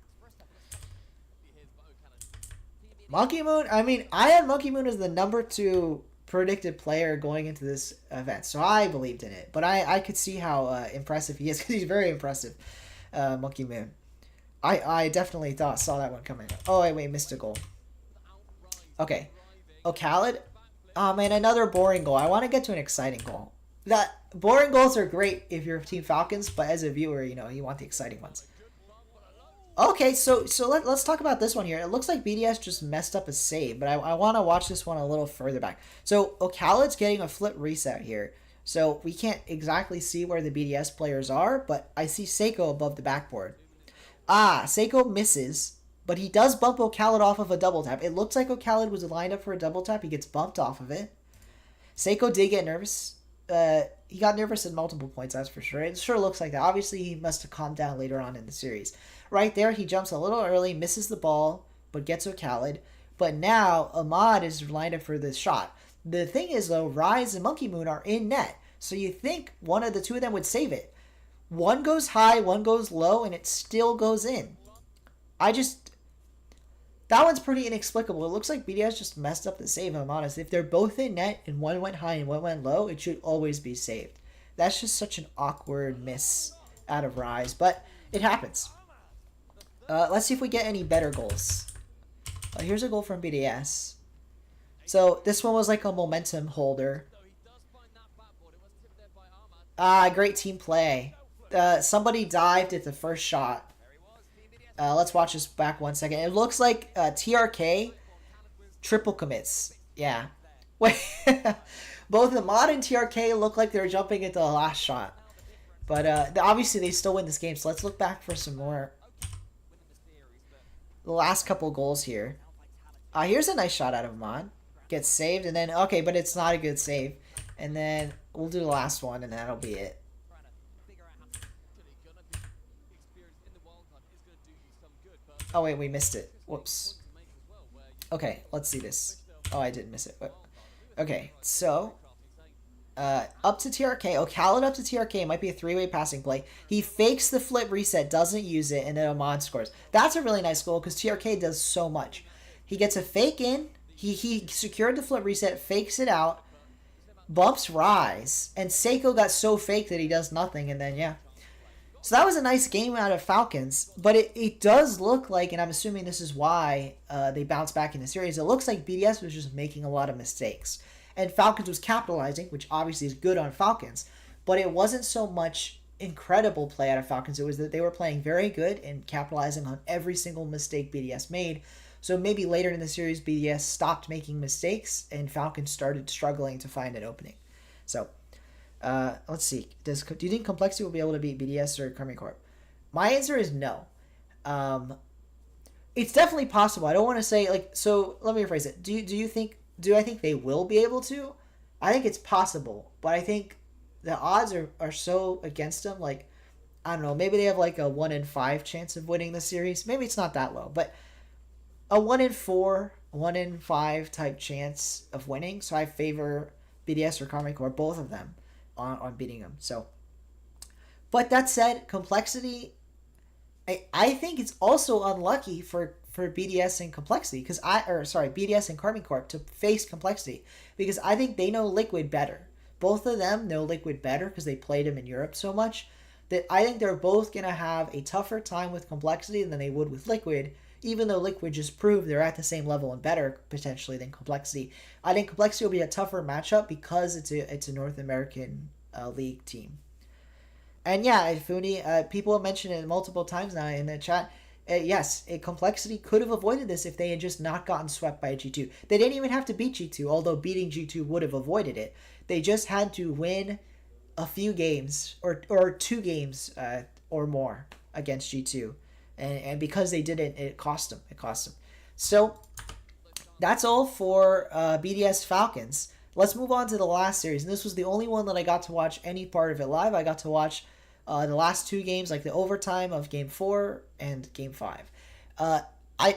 Monkey Moon, I mean, I had Monkey Moon as the #2 predicted player going into this event, so I believed in it. But I could see how impressive he is, because he's very impressive, Monkey Moon. I definitely saw that one coming. Oh, wait, missed a goal. Okay. Oh, Khaled? Oh, man, another boring goal. I want to get to an exciting goal. That boring goals are great if you're Team Falcons, but as a viewer, you want the exciting ones. Okay, so let's talk about this one here. It looks like BDS just messed up a save, but I want to watch this one a little further back. So Khaled's getting a flip reset here. So we can't exactly see where the BDS players are, but I see Seiko above the backboard. Seiko misses, but he does bump Khaled off of a double tap. It looks like Khaled was lined up for a double tap. He gets bumped off of it. Seiko did get nervous. He got nervous at multiple points, that's for sure. It sure looks like that. Obviously, he must have calmed down later on in the series. Right there, he jumps a little early, misses the ball, but gets Khaled. But now, Ahmad is lined up for this shot. The thing is, though, Rise and Monkey Moon are in net. So you think one of the two of them would save it. One goes high, one goes low, and it still goes in. That one's pretty inexplicable. It looks like BDS just messed up the save, if I'm honest. If they're both in net and one went high and one went low, it should always be saved. That's just such an awkward miss out of Rise, but it happens. Let's see if we get any better goals. Here's a goal from BDS. So this one was like a momentum holder. Great team play. Somebody dived at the first shot. Let's watch this back 1 second. It looks like TRK triple commits. Yeah. Wait. Both the mod and TRK look like they're jumping at the last shot. But obviously they still win this game. So let's look back for some more. The last couple goals here. Here's a nice shot out of Mod. Gets saved and then, okay, but it's not a good save. And then we'll do the last one and that'll be it. Oh, wait, we missed it. Whoops. Okay, let's see this. Oh, I did miss it. Okay, so up to TRK. Khaled up to TRK. It might be a three-way passing play. He fakes the flip reset, doesn't use it, and then Ahmad scores. That's a really nice goal because TRK does so much. He gets a fake in. He secured the flip reset, fakes it out, bumps Rise, and Seiko got so fake that he does nothing, and then, yeah. So that was a nice game out of Falcons, but it does look like, and I'm assuming this is why they bounced back in the series, it looks like BDS was just making a lot of mistakes. And Falcons was capitalizing, which obviously is good on Falcons, but it wasn't so much incredible play out of Falcons. It was that they were playing very good and capitalizing on every single mistake BDS made. So maybe later in the series, BDS stopped making mistakes and Falcons started struggling to find an opening. So let's see. Do you think Complexity will be able to beat BDS or Karmine Corp? My answer is no. It's definitely possible. I don't want to say so. Let me rephrase it. Do I think they will be able to? I think it's possible, but I think the odds are so against them. Like, I don't know. Maybe they have like a 1 in 5 chance of winning the series. Maybe it's not that low, but a 1 in 4, 1 in 5 type chance of winning. So I favor BDS or Karmine Corp, both of them, on beating them. So, but that said, Complexity, I think it's also unlucky for BDS and Complexity BDS and Karmine Corp to face Complexity because I think they know Liquid better. Both of them know Liquid better because they played him in Europe so much that I think they're both gonna have a tougher time with Complexity than they would with Liquid. Even though Liquid just proved they're at the same level and better potentially than Complexity, I think Complexity will be a tougher matchup because it's a North American league team. And yeah, Funi, people have mentioned it multiple times now in the chat. Yes, Complexity could have avoided this if they had just not gotten swept by G2. They didn't even have to beat G2, although beating G2 would have avoided it. They just had to win a few games or 2 games or more against G2. And because they didn't, it cost them. So that's all for BDS Falcons. Let's move on to the last series. And this was the only one that I got to watch any part of it live. I got to watch the last two games, like the overtime of Game 4 and Game 5. Uh, I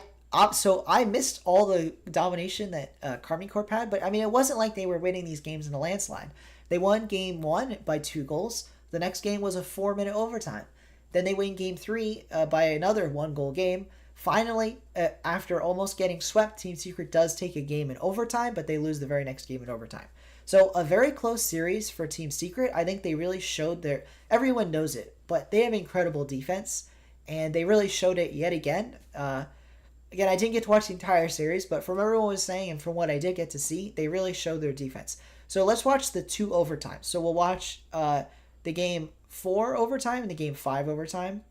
so I missed all the domination that Carmine Corp had, but I mean, it wasn't like they were winning these games in a landslide. They won Game 1 by 2 goals. The next game was a 4-minute overtime. Then they win Game 3 by another 1-goal game. Finally, after almost getting swept, Team Secret does take a game in overtime, but they lose the very next game in overtime. So a very close series for Team Secret. I think they really showed their... Everyone knows it, but they have incredible defense, and they really showed it yet again. Again, I didn't get to watch the entire series, but from everyone was saying and from what I did get to see, they really showed their defense. So let's watch the 2 overtimes. So we'll watch the Game 4 overtime and the Game 5 overtime.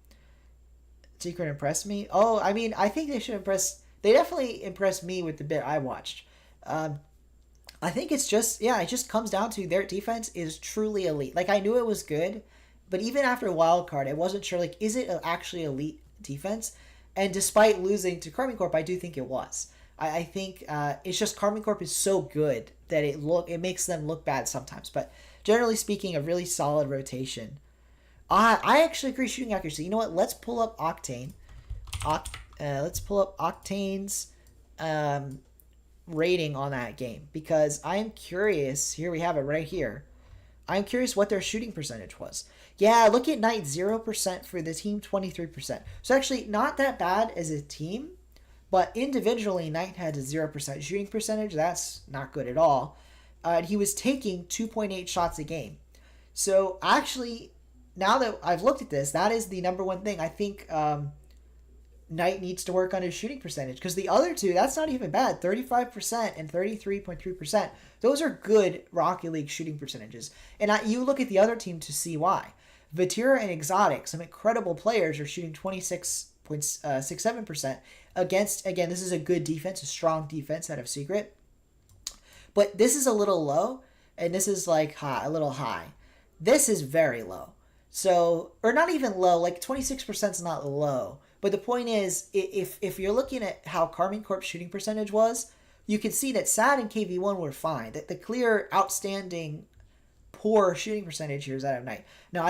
Secret impressed me. Oh, I mean, I think they should impress... They definitely impressed me with the bit I watched. I think it's just... Yeah, it just comes down to their defense is truly elite. Like, I knew it was good, but even after Wildcard, I wasn't sure, like, is it actually elite defense? And despite losing to Carmine Corp, I do think it was. I think it's just Carmine Corp is so good that it makes them look bad sometimes. But generally speaking, a really solid rotation. I actually agree shooting accuracy. You know what? Let's pull up Octane. Let's pull up Octane's rating on that game because I am curious. Here we have it right here. I'm curious what their shooting percentage was. Yeah, look at Knight, 0% for the team, 23%. So actually not that bad as a team, but individually Knight had a 0% shooting percentage. That's not good at all. He was taking 2.8 shots a game. So actually, now that I've looked at this, that is the number one thing. I think Knight needs to work on his shooting percentage because the other two, that's not even bad. 35% and 33.3%. Those are good Rocket League shooting percentages. And you look at the other team to see why. Vatira and Exotic, some incredible players, are shooting 26.67% against, again, this is a good defense, a strong defense out of Secret. But this is a little low, and this is like high, a little high. This is very low. So, or not even low, like 26% is not low. But the point is, if you're looking at how Carmine Corp's shooting percentage was, you can see that SAD and KV1 were fine. That the clear, outstanding, poor shooting percentage here is out of Knight. Now,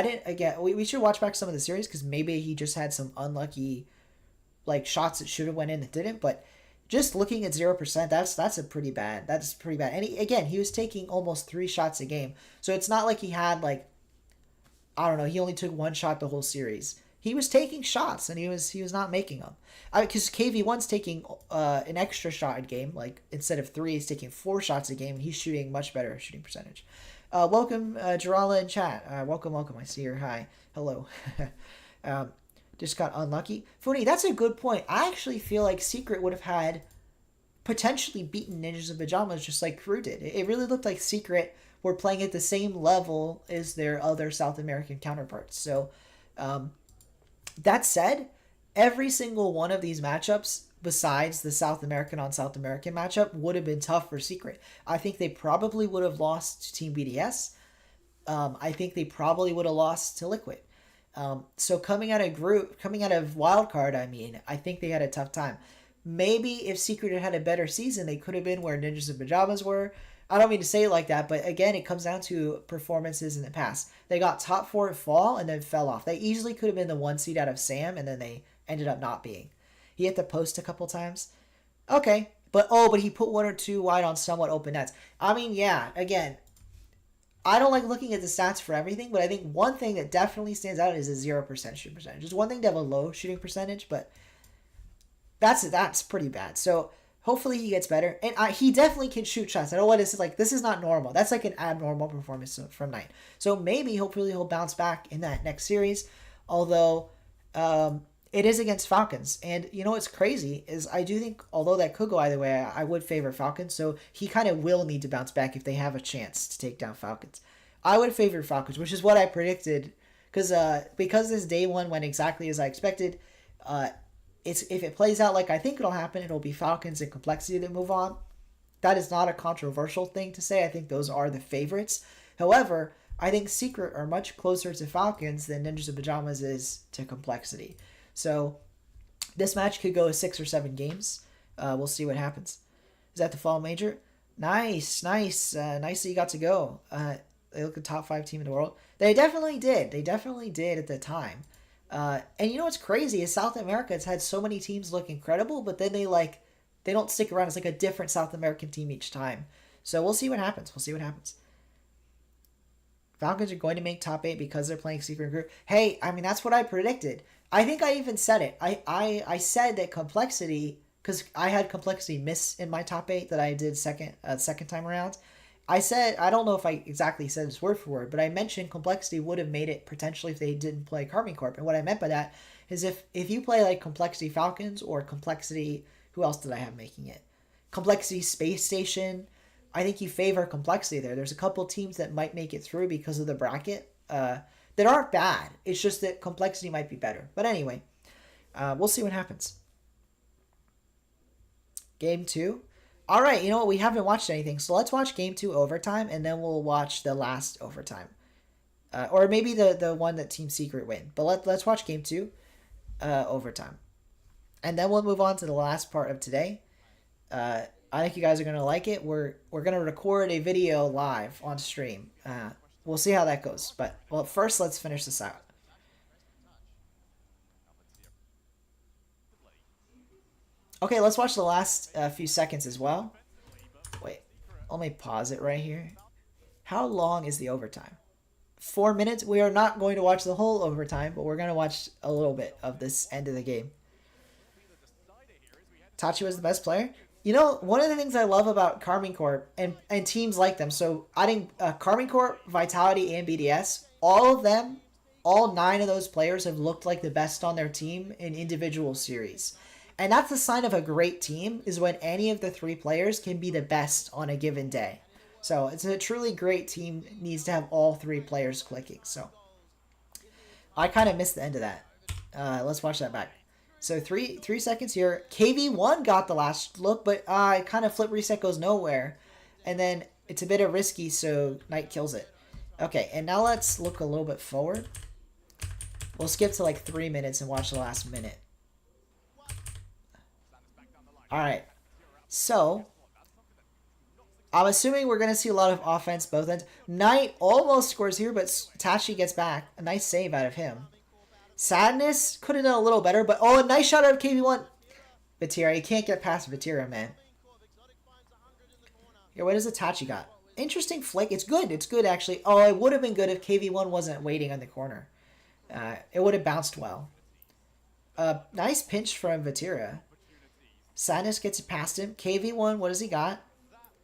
we should watch back some of the series because maybe he just had some unlucky, like, shots that should have went in that didn't. But just looking at 0%, that's pretty bad. That's pretty bad. And he was taking almost 3 shots a game. So it's not like he had, like, I don't know, he only took 1 shot the whole series. He was taking shots, and he was not making them. Because KV1's taking an extra shot a game. Like, instead of 3, he's taking 4 shots a game, and he's shooting much better shooting percentage. Welcome, Jarala in chat. Welcome. I see her. Hi. Hello. Just got unlucky. Funi, that's a good point. I actually feel like Secret would have had potentially beaten Ninjas in Pajamas just like Crew did. It really looked like Secret were playing at the same level as their other South American counterparts. So, that said, every single one of these matchups, besides the South American on South American matchup, would have been tough for Secret. I think they probably would have lost to Team BDS. I think they probably would have lost to Liquid. So coming out of Wildcard, I think they had a tough time. Maybe if Secret had had a better season, they could have been where Ninjas in Pajamas were. I don't mean to say it like that, but again, it comes down to performances in the past. They got top 4 at Fall and then fell off. They easily could have been the 1 seed out of Sam, and then they ended up not being. He hit the post a couple times. Okay, but he put 1 or 2 wide on somewhat open nets. Yeah, again, I don't like looking at the stats for everything, but I think one thing that definitely stands out is a 0% shooting percentage. It's one thing to have a low shooting percentage, but that's pretty bad. So hopefully he gets better. And he definitely can shoot shots. I know what this is like. This is not normal. That's like an abnormal performance from Knight. So hopefully he'll bounce back in that next series. Although it is against Falcons. And you know what's crazy is I do think, although that could go either way, I would favor Falcons. So he kind of will need to bounce back if they have a chance to take down Falcons. I would favor Falcons, which is what I predicted. Because this day 1 went exactly as I expected, if it plays out like I think it'll happen, it'll be Falcons and Complexity that move on. That is not a controversial thing to say. I think those are the favorites. However, I think Secret are much closer to Falcons than Ninjas in Pajamas is to Complexity. So this match could go 6 or 7 games. We'll see what happens. Is that the Fall Major? Nice that you got to go. They look a top 5 team in the world. They definitely did. They definitely did at the time. And you know what's crazy is South America has had so many teams look incredible, but then they don't stick around. It's like a different South American team each time. So we'll see what happens. We'll see what happens. Falcons are going to make top 8 because they're playing secret group. Hey, I mean, that's what I predicted. I think I even said it. I said that complexity, because I had complexity miss in my top 8 that I did second time around. I said, I don't know if I exactly said this word for word, but I mentioned complexity would have made it potentially if they didn't play Carbon Corp. And what I meant by that is if you play like complexity Falcons or complexity, who else did I have making it? Complexity Space Station. I think you favor complexity there. There's a couple teams that might make it through because of the bracket that aren't bad. It's just that complexity might be better. But anyway, we'll see what happens. Game 2. All right, you know what? We haven't watched anything, so let's watch Game 2 overtime, and then we'll watch the last overtime. Or maybe the one that Team Secret win. But let's watch Game 2 overtime. And then we'll move on to the last part of today. I think you guys are going to like it. We're going to record a video live on stream. We'll see how that goes. But, well, first let's finish this out. Okay, let's watch the last few seconds as well. Wait, let me pause it right here. How long is the overtime? 4 minutes? We are not going to watch the whole overtime, but we're going to watch a little bit of this end of the game. Tachi was the best player. You know, one of the things I love about Karmine Corp and teams like them, so I think Karmine Corp, Vitality, and BDS, all of them, all 9 of those players have looked like the best on their team in individual series. And that's the sign of a great team, is when any of the 3 players can be the best on a given day. So it's a truly great team, needs to have all 3 players clicking. So I kind of missed the end of that. Let's watch that back. So 3 seconds here. KV1 got the last look, but kind of flip reset goes nowhere. And then it's a bit of risky, so Knight kills it. Okay, and now let's look a little bit forward. We'll skip to like 3 minutes and watch the last minute. Alright, so I'm assuming we're going to see a lot of offense both ends. Knight almost scores here, but Tachi gets back. A nice save out of him. Sadness could have done a little better, but oh, a nice shot out of KV1. Vatira, you can't get past Vatira, man. Here, what does Itachi got? Interesting flick. It's good actually. Oh, it would have been good if KV1 wasn't waiting on the corner. It would have bounced well. Nice pinch from Vatira. Sadness gets it past him. KV1, what does he got?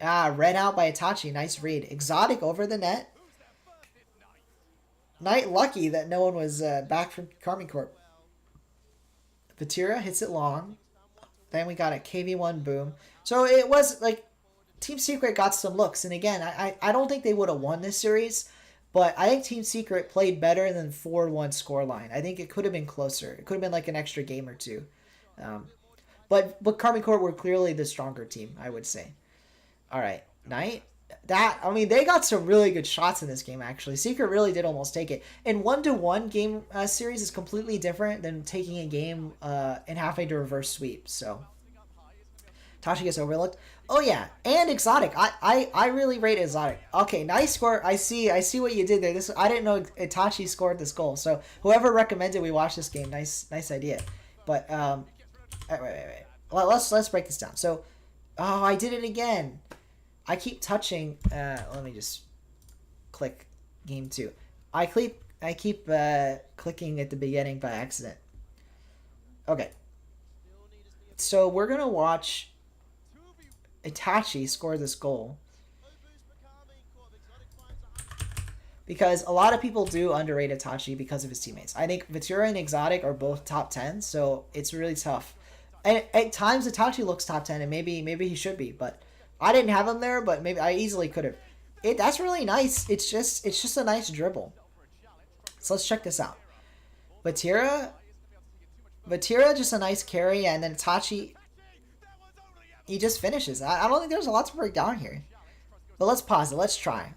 Read out by Itachi. Nice read. Exotic over the net. Knight lucky that no one was back from Karmine Corp. Vatira hits it long. Then we got a KV1 boom. So it was like Team Secret got some looks. And again, I don't think they would have won this series. But I think Team Secret played better than 4-1 scoreline. I think it could have been closer. It could have been like an extra game or two. But Karmine Corp were clearly the stronger team, I would say. All right, Knight. They got some really good shots in this game, actually. Secret really did almost take it. And 1-1 game series is completely different than taking a game and having to reverse sweep. So, Tachi gets overlooked. Oh, yeah, and Exotic. I really rate Exotic. Okay, nice score. I see what you did there. I didn't know Itachi scored this goal. So, whoever recommended we watch this game, nice idea. But, wait. Well, let's break this down. So, oh, I did it again. I keep touching. Let me just click game 2. I keep clicking at the beginning by accident. Okay. So we're gonna watch Itachi score this goal because a lot of people do underrate Itachi because of his teammates. I think Vatira and Exotic are both top 10, so it's really tough. And at times Itachi looks top 10, and maybe he should be, but I didn't have him there, but maybe I easily could have. That's really nice. It's just a nice dribble. So let's check this out. Vatira, just a nice carry, and then Itachi, he just finishes. I don't think there's a lot to break down here. But let's pause it. Let's try.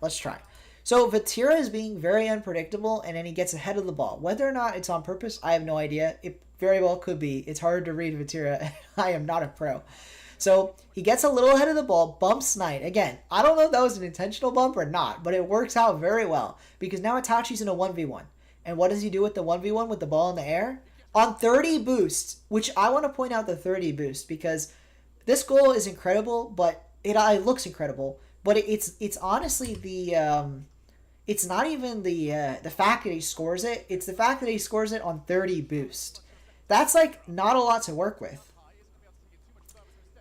So Vatira is being very unpredictable, and then he gets ahead of the ball. Whether or not it's on purpose, I have no idea. very well could be. It's hard to read Vatira. I am not a pro. So he gets a little ahead of the ball, bumps Knight. Again, I don't know if that was an intentional bump or not, but it works out very well because now Itachi's in a 1v1. And what does he do with the 1v1 with the ball in the air? On 30 boost, which I want to point out the 30 boost because this goal is incredible, but it looks incredible. But it's honestly it's not even the fact that he scores it. It's the fact that he scores it on 30 boost. That's like not a lot to work with.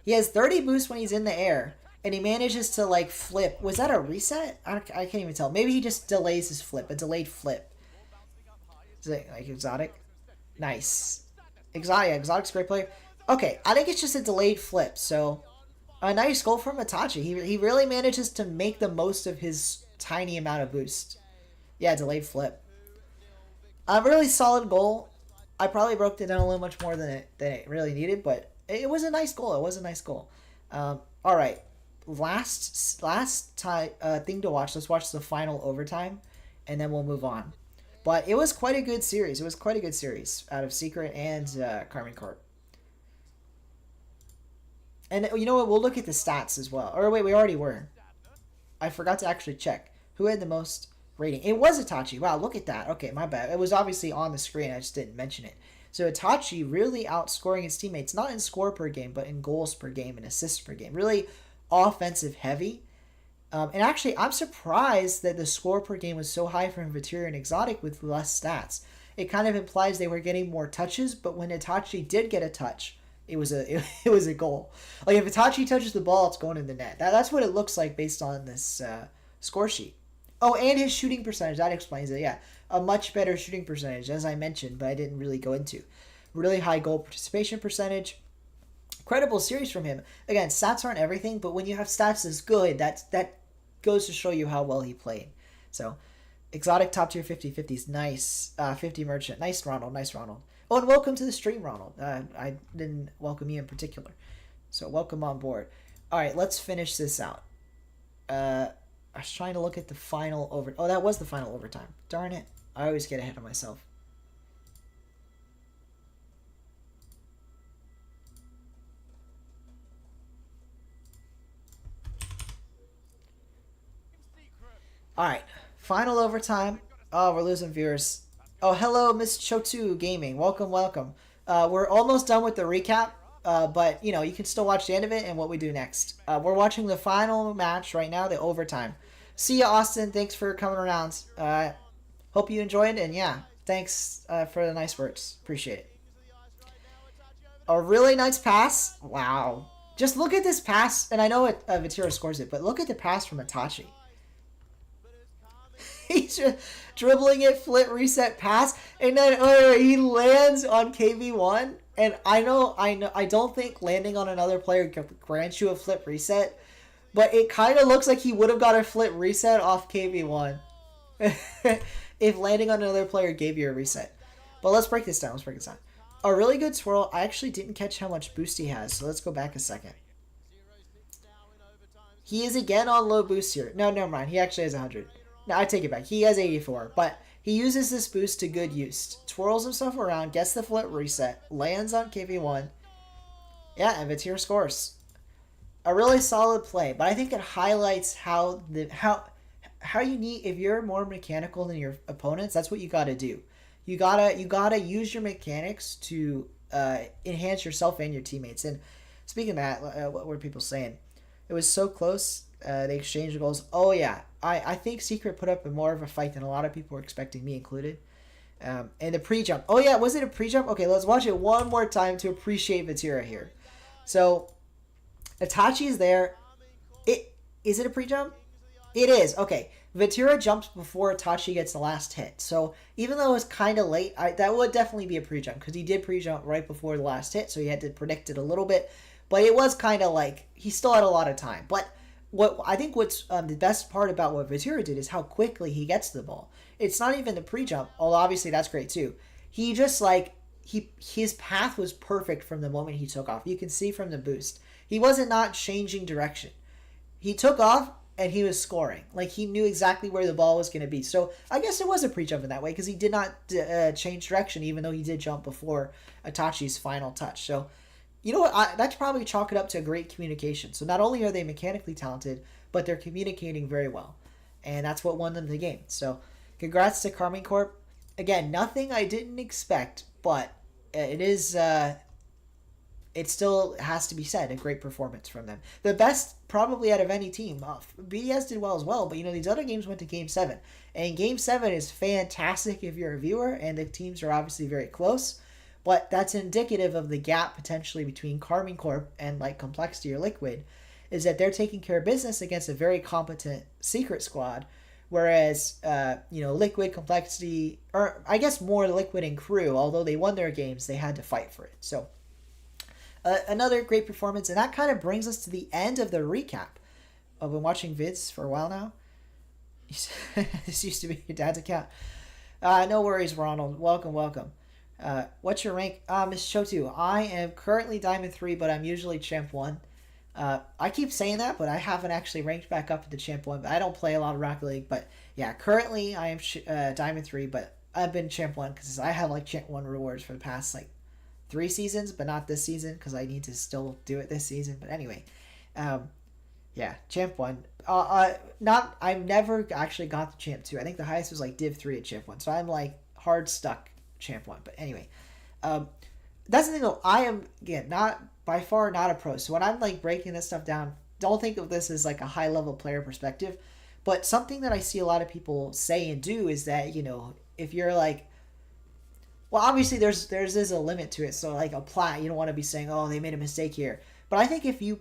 He has 30 boost when he's in the air, and he manages to like flip. Was that a reset? I can't even tell. Maybe he just delays his flip, a delayed flip. Is it like Exotic? Nice. Exotic's a great player. Okay, I think it's just a delayed flip. So a nice goal from Itachi. He really manages to make the most of his tiny amount of boost. Yeah, delayed flip. A really solid goal. I probably broke it down a little much more than it really needed, but it was a nice goal. It was a nice goal. All right, last time thing to watch. Let's watch the final overtime, and then we'll move on. But it was quite a good series. It was quite a good series out of Secret and Carmen Corp. And you know what? We'll look at the stats as well. Or wait, we already were. I forgot to actually check who had the most rating. It was Itachi. Wow, look at that. Okay, my bad. It was obviously on the screen. I just didn't mention it. So Itachi really outscoring his teammates, not in score per game, but in goals per game and assists per game. Really offensive heavy. And actually, I'm surprised that the score per game was so high from Vatira and Exotic with less stats. It kind of implies they were getting more touches, but when Itachi did get a touch, it was a goal. Like if Itachi touches the ball, it's going in the net. That's what it looks like based on this score sheet. Oh, and his shooting percentage, that explains it, yeah. A much better shooting percentage, as I mentioned, but I didn't really go into. Really high goal participation percentage. Incredible series from him. Again, stats aren't everything, but when you have stats as good, that goes to show you how well he played. So, Exotic top tier 50-50s, nice. 50 Merchant, nice Ronald, nice Ronald. Oh, and welcome to the stream, Ronald. I didn't welcome you in particular. So, welcome on board. All right, let's finish this out. I was trying to look at the final over... Oh, that was the final overtime. Darn it. I always get ahead of myself. Alright. Final overtime. Oh, we're losing viewers. Oh, hello, Miss Chotu Gaming. Welcome, welcome. We're almost done with the recap. But, you know, you can still watch the end of it and what we do next. We're watching the final match right now, the overtime. See ya, Austin. Thanks for coming around. Hope you enjoyed, and yeah, thanks for the nice words. Appreciate it. A really nice pass. Wow. Just look at this pass, and I know Vatira scores it, but look at the pass from Itachi. He's just dribbling it, flip, reset, pass, and then he lands on KV1. And I don't think landing on another player grants you a flip reset, but it kind of looks like he would have got a flip reset off KV1 if landing on another player gave you a reset. But let's break this down. A really good swirl. I actually didn't catch how much boost he has, so let's go back a second. He is again on low boost here. No, never mind. He actually has 100. No, I take it back. He has 84, but he uses this boost to good use. Twirls himself around, gets the flip reset, lands on KV1. Yeah, and Vatira scores. A really solid play, but I think it highlights how you need, if you're more mechanical than your opponents, that's what you gotta do. You gotta use your mechanics to enhance yourself and your teammates. And speaking of that, what were people saying? It was so close. They exchanged goals. Oh yeah, I think Secret put up more of a fight than a lot of people were expecting, me included. And the pre-jump. Oh yeah, was it a pre-jump? Okay, let's watch it one more time to appreciate Vatira here. So, Itachi's there. Is it a pre-jump? It is. Okay, Vatira jumps before Itachi gets the last hit. So, even though it was kind of late, that would definitely be a pre-jump, because he did pre-jump right before the last hit, so he had to predict it a little bit. But it was kind of like, he still had a lot of time. But what's the best part about what Vatira did is how quickly he gets the ball. It's not even the pre-jump, although obviously that's great too. He just his path was perfect from the moment he took off. You can see from the boost. He wasn't not changing direction. He took off and he was scoring. Like, he knew exactly where the ball was going to be. So I guess it was a pre-jump in that way because he did not change direction, even though he did jump before Itachi's final touch. So, you know what? That's probably chalk it up to great communication. So not only are they mechanically talented, but they're communicating very well. And that's what won them the game. So congrats to Carmine Corp. Again, nothing I didn't expect, but it is... it still has to be said, a great performance from them. The best probably out of any team. BDS did well as well, but these other games went to Game 7. And Game 7 is fantastic if you're a viewer, and the teams are obviously very close. But that's indicative of the gap potentially between Carmine Corp and like Complexity or Liquid, is that they're taking care of business against a very competent Secret squad, whereas Liquid, Complexity, or I guess more Liquid and Crew, although they won their games, they had to fight for it. So another great performance, and that kind of brings us to the end of the recap. I've been watching vids for a while now. This used to be your dad's account. No worries, Ronald. Welcome. What's your rank? Miss Shotu, I am currently Diamond 3, but I'm usually Champ 1. I keep saying that, but I haven't actually ranked back up to Champ 1. I don't play a lot of Rocket League, but yeah, currently I am Diamond 3, but I've been Champ 1 because I have like Champ 1 rewards for the past like 3 seasons, but not this season because I need to still do it this season. But anyway, yeah, Champ 1. I've never actually got to Champ 2. I think the highest was like Div 3 at Champ 1. So I'm like hard stuck Champ 1. But anyway, that's the thing though. I am, again, not by far not a pro. So when I'm like breaking this stuff down, don't think of this as like a high level player perspective. But something that I see a lot of people say and do is that, if you're like, well, obviously there's a limit to it. So like a plat, you don't want to be saying, oh, they made a mistake here. But I think if you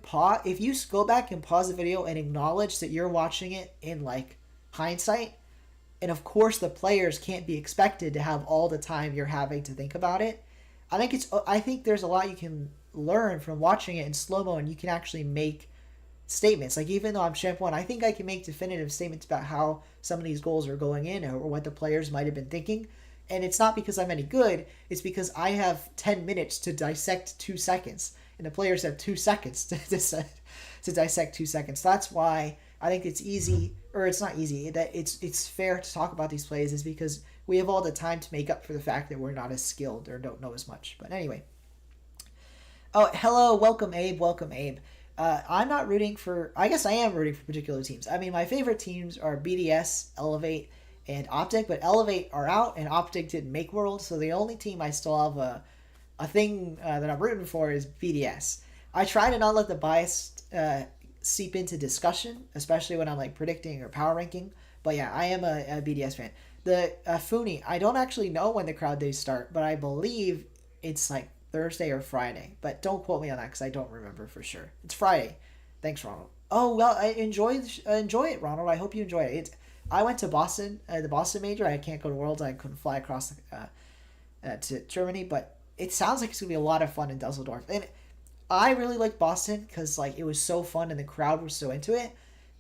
go back and pause the video and acknowledge that you're watching it in like hindsight, and of course the players can't be expected to have all the time you're having to think about it. I think there's a lot you can learn from watching it in slow-mo, and you can actually make statements. Like, even though I'm Champ 1, I think I can make definitive statements about how some of these goals are going in or what the players might have been thinking. And it's not because I'm any good, it's because I have 10 minutes to dissect 2 seconds, and the players have 2 seconds to dissect 2 seconds. That's why I think it's easy, or it's not easy, that it's fair to talk about these plays, is because we have all the time to make up for the fact that we're not as skilled or don't know as much. But anyway. Oh, hello, welcome Abe. I'm not rooting for, I guess I am rooting for particular teams. I mean, my favorite teams are BDS, Elevate, and Optic, but Elevate are out and Optic didn't make Worlds, so the only team I still have a thing that I'm rooting for is BDS. I try to not let the bias seep into discussion, especially when I'm like predicting or power ranking, but yeah, I am a BDS fan. The Funi, I don't actually know when the crowd days start, but I believe it's like Thursday or Friday, but don't quote me on that because I don't remember for sure. It's Friday. Thanks, Ronald. Oh, well, I enjoy it, Ronald. I hope you enjoy it. I went to Boston, the Boston major. I can't go to Worlds. I couldn't fly across to Germany, but it sounds like it's going to be a lot of fun in Dusseldorf. And I really like Boston because like it was so fun and the crowd was so into it.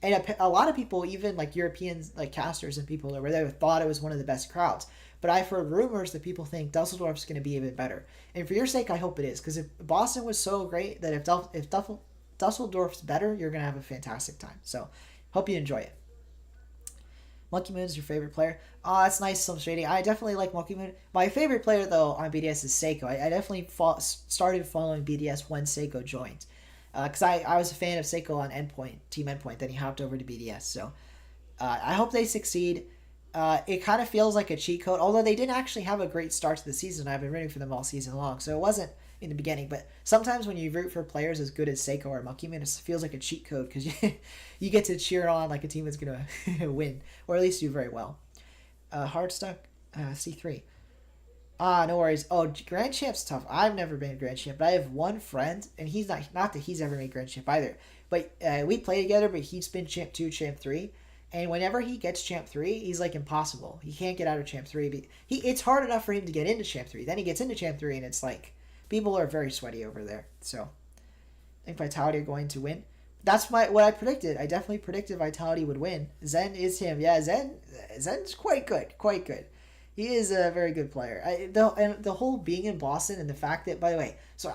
And a lot of people, even like Europeans, like casters and people that were there, thought it was one of the best crowds. But I've heard rumors that people think Dusseldorf's going to be even better. And for your sake, I hope it is. Because if Boston was so great that if Dusseldorf's better, you're going to have a fantastic time. So hope you enjoy it. Monkey Moon is your favorite player? Oh, that's nice, Slim Shady. I definitely like Monkey Moon. My favorite player, though, on BDS is Seiko. I definitely started following BDS when Seiko joined. Because I was a fan of Seiko on Team Endpoint. Then he hopped over to BDS. So I hope they succeed. It kind of feels like a cheat code, although they didn't actually have a great start to the season. I've been rooting for them all season long, so it wasn't in the beginning. But sometimes when you root for players as good as Seiko or Monkey Man, it feels like a cheat code because you get to cheer on like a team that's going to win, or at least do very well. Hardstuck, C3. No worries. Oh, Grand Champ's tough. I've never been a Grand Champ, but I have one friend, and he's not that he's ever made Grand Champ either. But we play together, but he's been Champ 2, Champ 3. And whenever he gets Champ 3, he's like impossible. He can't get out of Champ 3. But it's hard enough for him to get into Champ 3. Then he gets into Champ 3, and it's like, people are very sweaty over there. So, I think Vitality are going to win. That's what I predicted. I definitely predicted Vitality would win. Zen is him. Yeah, Zen's quite good. Quite good. He is a very good player. And the whole being in Boston and the fact that, by the way, so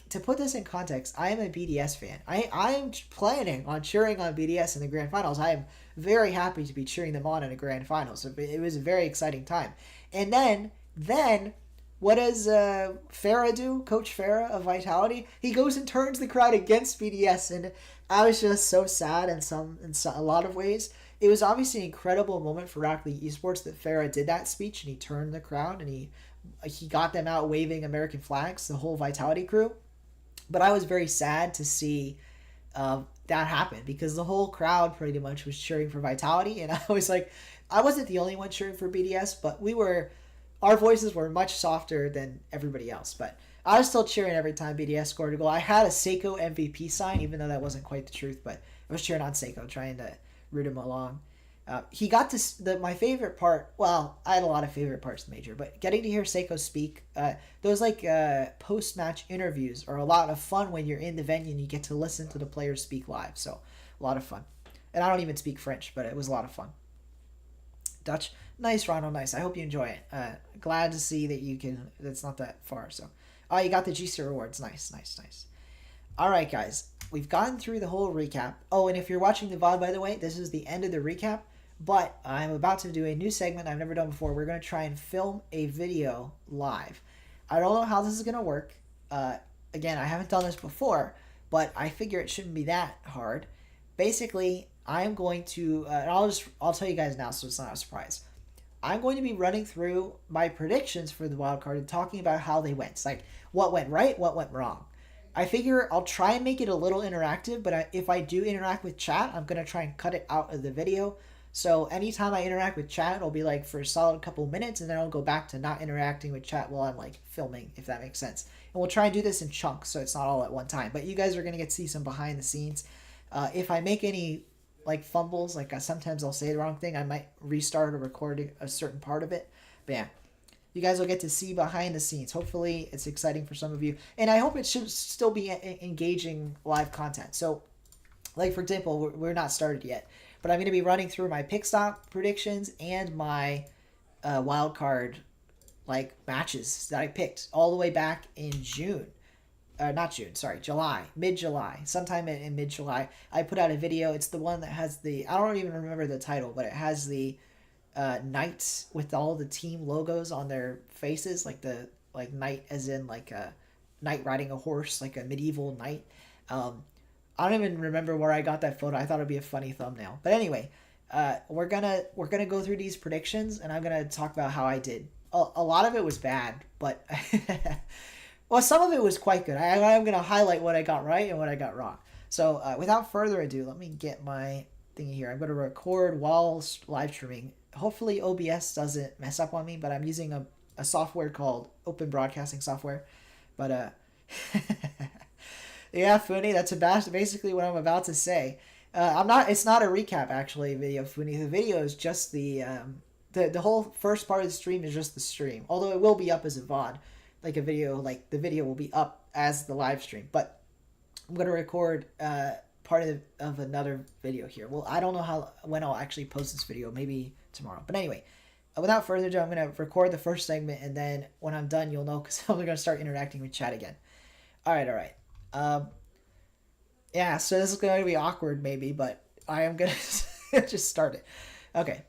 to put this in context, I am a BDS fan. I am planning on cheering on BDS in the grand finals. I am very happy to be cheering them on in a grand finals. It was a very exciting time. And then what does Farah do? Coach Farah of Vitality, he goes and turns the crowd against BDS, and I was just so sad in a lot of ways. It was obviously an incredible moment for Rocket League Esports that Farah did that speech and he turned the crowd and he got them out waving American flags, the whole Vitality crew. But I was very sad to see that happen because the whole crowd pretty much was cheering for Vitality, and I was like, I wasn't the only one cheering for BDS, but our voices were much softer than everybody else. But I was still cheering every time BDS scored a goal. I had a Seiko MVP sign, even though that wasn't quite the truth, but I was cheering on Seiko, trying to root him along. He got to my favorite part. Well, I had a lot of favorite parts in Major, but getting to hear Seiko speak, those post-match interviews are a lot of fun when you're in the venue and you get to listen to the players speak live. So a lot of fun. And I don't even speak French, but it was a lot of fun. Dutch, nice, Ronald, nice. I hope you enjoy it. Glad to see that you can. That's not that far. So, you got the GC rewards. Nice. All right, guys. We've gotten through the whole recap. Oh, and if you're watching the VOD, by the way, this is the end of the recap. But I'm about to do a new segment I've never done before. We're going to try and film a video live. I don't know how this is going to work. Again, I haven't done this before, but I figure it shouldn't be that hard. Basically, I'm going to, and I'll tell you guys now so it's not a surprise. I'm going to be running through my predictions for the wild card and talking about how they went. It's like what went right, what went wrong. I figure I'll try and make it a little interactive, but if I do interact with chat, I'm going to try and cut it out of the video. So anytime I interact with chat, it'll be like for a solid couple minutes, and then I'll go back to not interacting with chat while I'm like filming, if that makes sense. And we'll try and do this in chunks, so it's not all at one time. But you guys are going to get to see some behind the scenes. If I make any like fumbles, sometimes I'll say the wrong thing, I might restart or record a certain part of it. But yeah, you guys will get to see behind the scenes. Hopefully it's exciting for some of you. And I hope it should still be engaging live content. So like, for example, we're not started yet, but I'm going to be running through my pick stop predictions and my wild card matches that I picked all the way back in June. Not June, sorry, July, mid-July, sometime in mid-July. I put out a video. It's the one that has I don't even remember the title, but it has the knights with all the team logos on their faces, knight as in a knight riding a horse, like a medieval knight. I don't even remember where I got that photo. I thought it'd be a funny thumbnail. But anyway, we're gonna go through these predictions, and I'm gonna talk about how I did. A lot of it was bad, but well, some of it was quite good. I'm gonna highlight what I got right and what I got wrong. So without further ado, let me get my thingy here. I'm gonna record while live streaming. Hopefully OBS doesn't mess up on me, but I'm using a software called Open Broadcasting Software. But yeah, Funi, that's basically what I'm about to say. It's not a recap actually video, Funi. The video is just the whole first part of the stream is just the stream. Although it will be up as a VOD, like a video, the video will be up as the live stream. But I'm gonna record part of another video here. Well, I don't know when I'll actually post this video. Maybe tomorrow. But anyway, without further ado, I'm gonna record the first segment, and then when I'm done, you'll know because I'm gonna start interacting with chat again. All right. Yeah, so this is going to be awkward maybe, but I am going to just start it. Okay.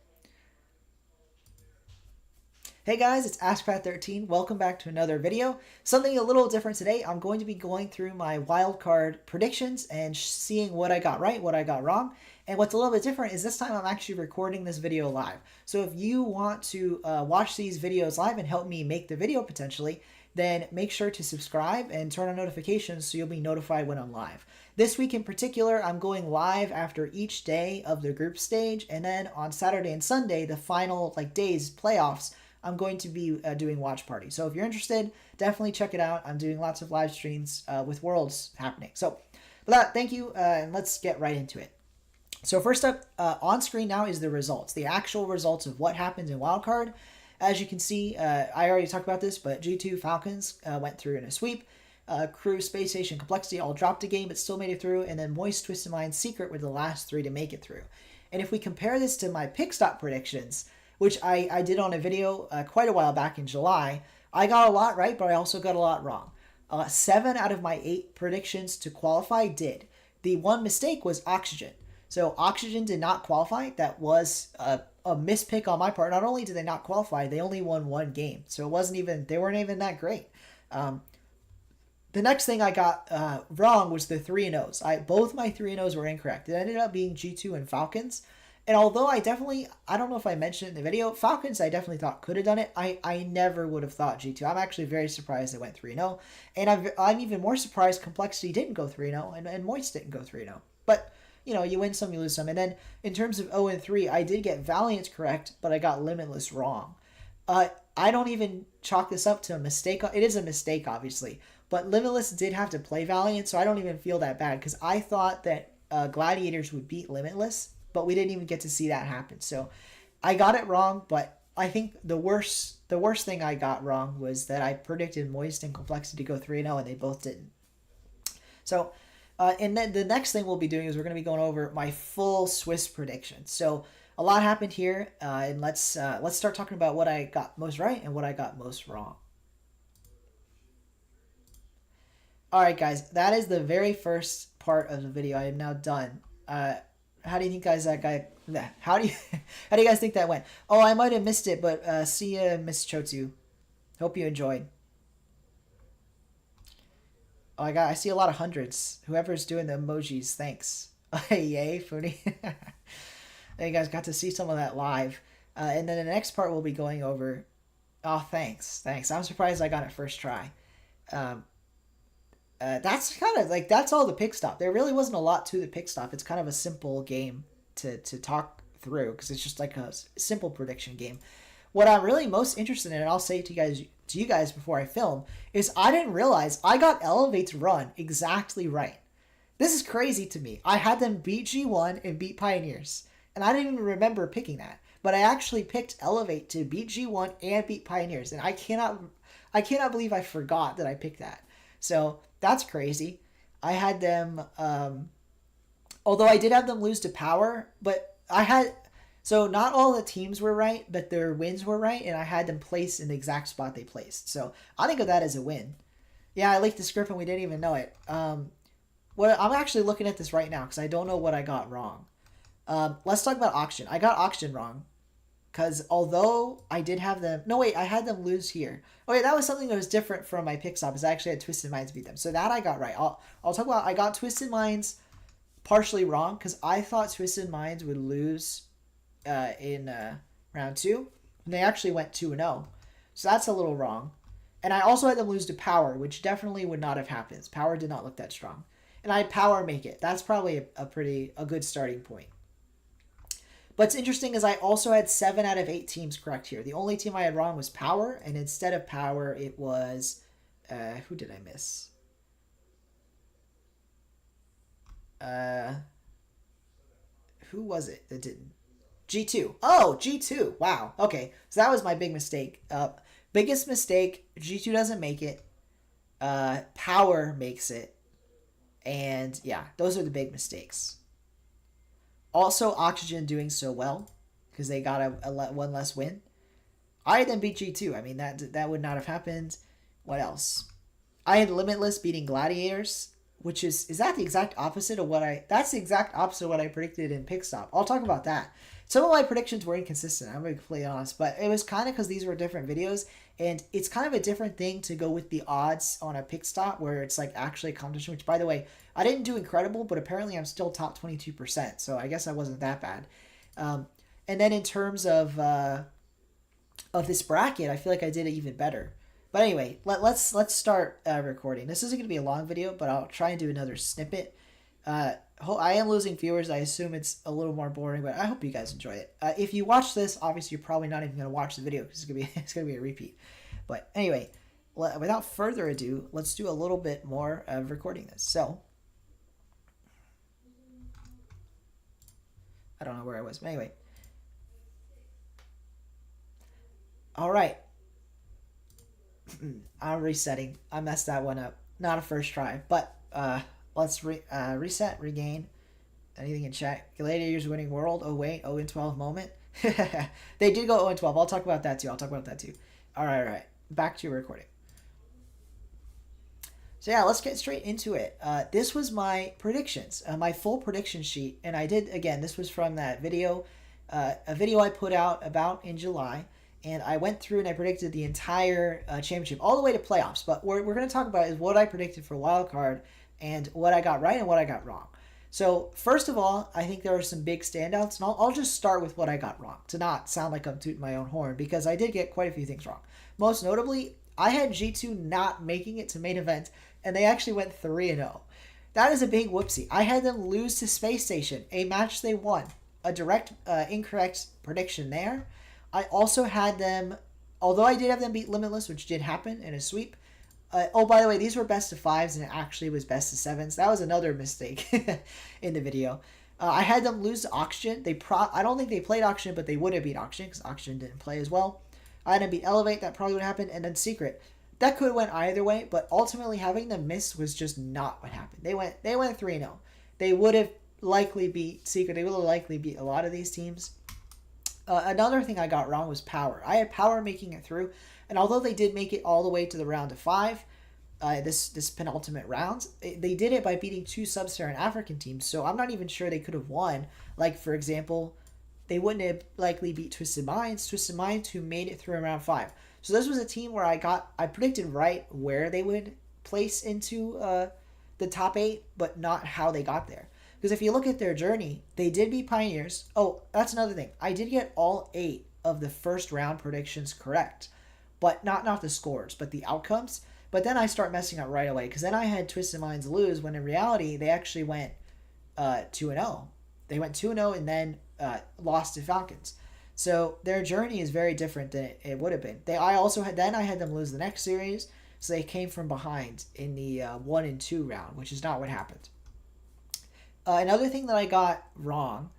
Hey guys, it's AskPat13. Welcome back to another video. Something a little different today. I'm going to be going through my wildcard predictions and seeing what I got right, what I got wrong. And what's a little bit different is this time I'm actually recording this video live. So if you want to watch these videos live and help me make the video potentially, then make sure to subscribe and turn on notifications so you'll be notified when I'm live. This week in particular, I'm going live after each day of the group stage, and then on Saturday and Sunday, the final days playoffs, I'm going to be doing watch party. So if you're interested, definitely check it out. I'm doing lots of live streams with Worlds happening. So with that, thank you, and let's get right into it. So first up, on screen now is the results, the actual results of what happens in wildcard. As you can see, I already talked about this, but G2 Falcons went through in a sweep. Crew, Space Station, Complexity all dropped a game, but still made it through. And then Moist, Twisted Mind, Secret were the last three to make it through. And if we compare this to my pick stop predictions, which I did on a video quite a while back in July. I got a lot right, but I also got a lot wrong. 7 out of my 8 predictions to qualify did. The one mistake was Oxygen. So Oxygen did not qualify. That was a mispick on my part. Not only did they not qualify, they only won one game. So they weren't even that great. The next thing I got wrong was the 3-0s. Both my 3-0s were incorrect. It ended up being G2 and Falcons. And although I don't know if I mentioned it in the video, Falcons I definitely thought could have done it. I never would have thought G2. I'm actually very surprised they went 3-0. And I'm even more surprised Complexity didn't go 3-0 and Moist didn't go 3-0. But, you win some, you lose some. And then in terms of 0-3, I did get Valiant correct, but I got Limitless wrong. I don't even chalk this up to a mistake. It is a mistake, obviously. But Limitless did have to play Valiant, so I don't even feel that bad. Because I thought that Gladiators would beat Limitless, but we didn't even get to see that happen. So I got it wrong, but I think the worst thing I got wrong was that I predicted Moist and Complexity to go 3-0, and they both didn't. So, and then the next thing we'll be doing is we're going to be going over my full Swiss prediction. So a lot happened here, and let's start talking about what I got most right and what I got most wrong. All right, guys, that is the very first part of the video. I am now done. How do you think, guys? How do you guys think that went? Oh, I might have missed it, but see ya, Miss Chotu. Hope you enjoyed. Oh, I see a lot of hundreds. Whoever's doing the emojis, thanks. Yay, Foodie. You guys got to see some of that live. And then the next part we'll be going over. Oh, thanks. I'm surprised I got it first try. That's kind of like, that's all the pick stop. There really wasn't a lot to the pick stop. It's kind of a simple game to talk through because it's just like a simple prediction game. What I'm really most interested in, and I'll say to you guys before I film, is I didn't realize I got Elevate's run exactly right. This is crazy to me. I had them beat G1 and beat Pioneers, and I didn't even remember picking that. But I actually picked Elevate to beat G1 and beat Pioneers, and I cannot believe I forgot that I picked that. So that's crazy. I had them, although I did have them lose to Power, but so not all the teams were right, but their wins were right, and I had them placed in the exact spot they placed. So I think of that as a win. Yeah, I leaked the script and we didn't even know it. I'm actually looking at this right now because I don't know what I got wrong. Let's talk about Auction. I got Auction wrong. Because although I did have them... No, wait, I had them lose here. Oh, wait, that was something that was different from my pick stop. Is I actually had Twisted Minds beat them. So that I got right. I'll talk about... I got Twisted Minds partially wrong because I thought Twisted Minds would lose in round 2. And they actually went 2-0. So that's a little wrong. And I also had them lose to Power, which definitely would not have happened. Power did not look that strong. And I had Power make it. That's probably a good starting point. What's interesting is I also had 7 out of 8 teams correct here. The only team I had wrong was Power, and instead of Power, it was... who did I miss? Who was it that didn't? G2. Oh, G2. Wow. Okay, so that was my big mistake. Biggest mistake, G2 doesn't make it. Power makes it. And yeah, those are the big mistakes. Also, Oxygen doing so well because they got one less win. I had them beat G2. I mean, that would not have happened. What else? I had Limitless beating Gladiators, which is that the exact opposite of that's the exact opposite of what I predicted in Pick Stop. I'll talk about that. Some of my predictions were inconsistent, I'm going to be completely honest, but it was kind of because these were different videos, and it's kind of a different thing to go with the odds on a Pick Stop where it's like actually a competition, which, by the way, I didn't do incredible, but apparently I'm still top 22%, so I guess I wasn't that bad. And then in terms of this bracket, I feel like I did it even better. But anyway, let's start recording. This isn't going to be a long video, but I'll try and do another snippet. I am losing viewers. I assume it's a little more boring, but I hope you guys enjoy it. If you watch this, obviously you're probably not even going to watch the video because it's gonna be a repeat. But anyway, without further ado, let's do a little bit more of recording this. So I don't know where I was, but anyway. All right. I'm resetting. I messed that one up. Not a first try, but let's reset, regain. Anything in chat? Gladiators winning world. Oh wait, 0-12 moment. They did go 0-12. I'll talk about that too. All right, all right. Back to your recording. So yeah, let's get straight into it. This was my predictions, my full prediction sheet, and I did again. This was from that video, a video I put out about in July, and I went through and I predicted the entire championship all the way to playoffs. But what we're going to talk about is what I predicted for wild card and what I got right and what I got wrong. So first of all, I think there are some big standouts, and I'll just start with what I got wrong to not sound like I'm tooting my own horn because I did get quite a few things wrong. Most notably, I had G2 not making it to main event, and they actually went 3-0. That is a big whoopsie. I had them lose to Space Station, a match they won. A direct incorrect prediction there. I also had them, although I did have them beat Limitless, which did happen in a sweep. Oh, by the way, these were best of fives, and it actually was best of sevens. That was another mistake in the video. I had them lose to Oxygen. I don't think they played Oxygen, but they would have beat Oxygen because Oxygen didn't play as well. I had them beat Elevate. That probably would have happened. And then Secret. That could have went either way, but ultimately having them miss was just not what happened. They went 3-0. They would have likely beat Secret. They would have likely beat a lot of these teams. Another thing I got wrong was Power. I had Power making it through, and although they did make it all the way to the round of 5, this penultimate round, they did it by beating 2 sub-Saharan African teams, so I'm not even sure they could have won. Like, for example, they wouldn't have likely beat Twisted Minds, who made it through round 5. So this was a team where I predicted right where they would place into the top 8, but not how they got there. Because if you look at their journey, they did beat Pioneers. Oh, that's another thing. I did get all 8 of the first round predictions correct, but not the scores, but the outcomes. But then I start messing up right away because then I had Twisted Minds lose when in reality they actually went 2-0. They went 2-0 and then lost to Falcons. So their journey is very different than it would have been. I had them lose the next series, so they came from behind in the 1 and 2 round, which is not what happened. Another thing that I got wrong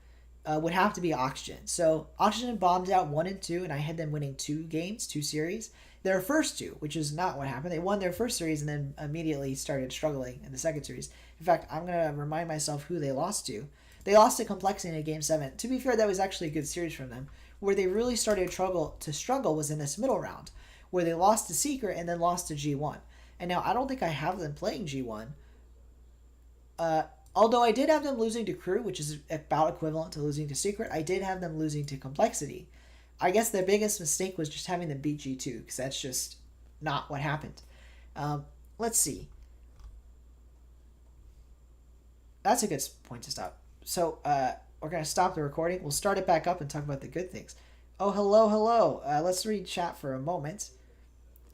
would have to be Oxygen. So Oxygen bombed out 1 and 2, and I had them winning 2 series. Their first 2, which is not what happened. They won their first series and then immediately started struggling in the second series. In fact, I'm going to remind myself who they lost to. They lost to Complexity in Game 7. To be fair, that was actually a good series from them. Where they really started to struggle was in this middle round, where they lost to Secret and then lost to G1. And now I don't think I have them playing G1. Although I did have them losing to Crew, which is about equivalent to losing to Secret, I did have them losing to Complexity. I guess their biggest mistake was just having them beat G2, because that's just not what happened. Let's see. That's a good point to stop. So, we're going to stop the recording. We'll start it back up and talk about the good things. Oh, hello. Let's read chat for a moment.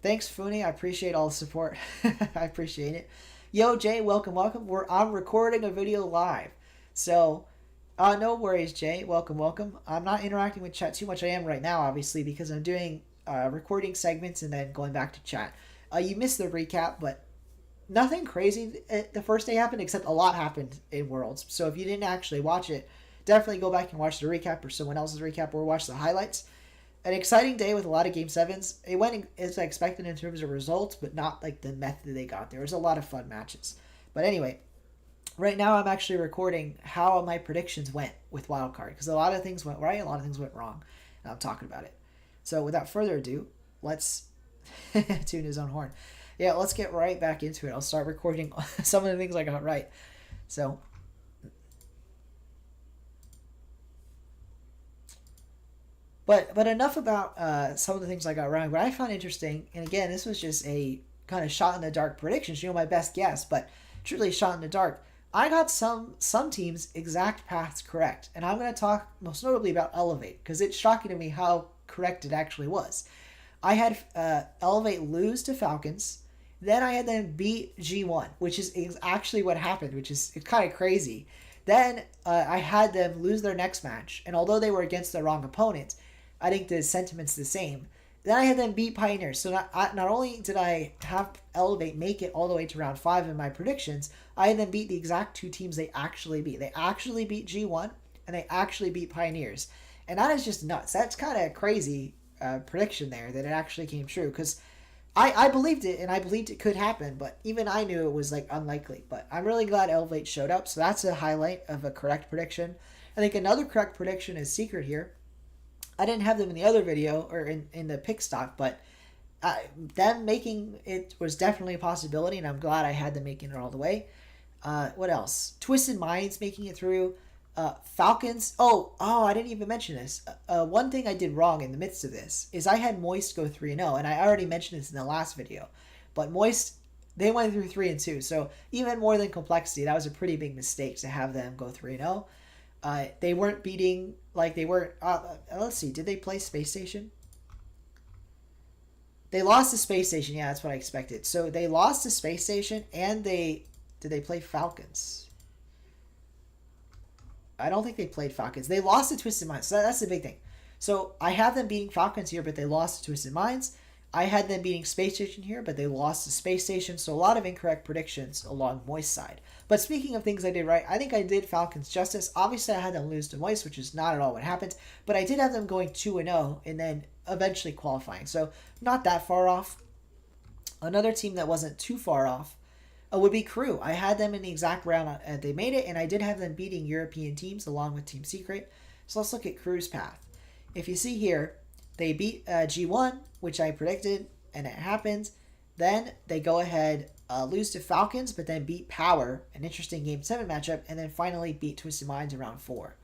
Thanks, Funi. I appreciate all the support. I appreciate it. Yo, Jay, welcome. I'm recording a video live. So, no worries, Jay. Welcome. I'm not interacting with chat too much. I am right now, obviously, because I'm doing recording segments and then going back to chat. You missed the recap, but nothing crazy the first day happened, except a lot happened in Worlds. So if you didn't actually watch it, definitely go back and watch the recap or someone else's recap or watch the highlights. An exciting day with a lot of Game 7s. It went as I expected in terms of results, but not like the method they got. There was a lot of fun matches. But anyway, right now I'm actually recording how my predictions went with Wildcard, because a lot of things went right, a lot of things went wrong, and I'm talking about it. So without further ado, let's tune his own horn. Yeah, let's get right back into it. I'll start recording some of the things I got right. So, but enough about some of the things I got wrong. What I found interesting, and again, this was just a kind of shot in the dark predictions. My best guess, but truly shot in the dark. I got some teams' exact paths correct, and I'm going to talk most notably about Elevate, because it's shocking to me how correct it actually was. I had Elevate lose to Falcons. Then I had them beat G1, which is actually what happened, which is kind of crazy. Then I had them lose their next match, and although they were against the wrong opponent, I think the sentiment's the same. Then I had them beat Pioneers. So not only did I have Elevate make it all the way to round 5 in my predictions, I had them beat the exact 2 teams they actually beat. They actually beat G1, and they actually beat Pioneers. And that is just nuts. That's kind of crazy prediction there that it actually came true, because I believed it, and I believed it could happen, but even I knew it was like unlikely. But I'm really glad Elevate showed up, so that's a highlight of a correct prediction. I think another correct prediction is Secret here. I didn't have them in the other video or in the pick stock, but them making it was definitely a possibility, and I'm glad I had them making it all the way. What else? Twisted Minds making it through. Falcons. I didn't even mention this. One thing I did wrong in the midst of this is I had Moist go 3-0, and I already mentioned this in the last video. But Moist, they went through 3-2, so even more than complexity, that was a pretty big mistake to have them go 3-0. They weren't beating, like they weren't. Let's see, did they play Space Station? They lost to Space Station. Yeah, that's what I expected. So they lost to Space Station, and did they play Falcons? I don't think they played Falcons. They lost to Twisted Minds. So that's the big thing. So I have them beating Falcons here, but they lost to Twisted Minds. I had them beating Space Station here, but they lost to Space Station. So a lot of incorrect predictions along Moist side. But speaking of things I did right, I think I did Falcons justice. Obviously, I had them lose to Moist, which is not at all what happened. But I did have them going 2-0 and then eventually qualifying. So not that far off. Another team that wasn't too far off would be Crew. I had them in the exact round they made it, and I did have them beating European teams along with Team Secret. So let's look at Crew's path. If you see here, they beat G1, which I predicted, and it happened. Then they go ahead, lose to Falcons, but then beat Power, an interesting Game 7 matchup, and then finally beat Twisted Minds in round 4.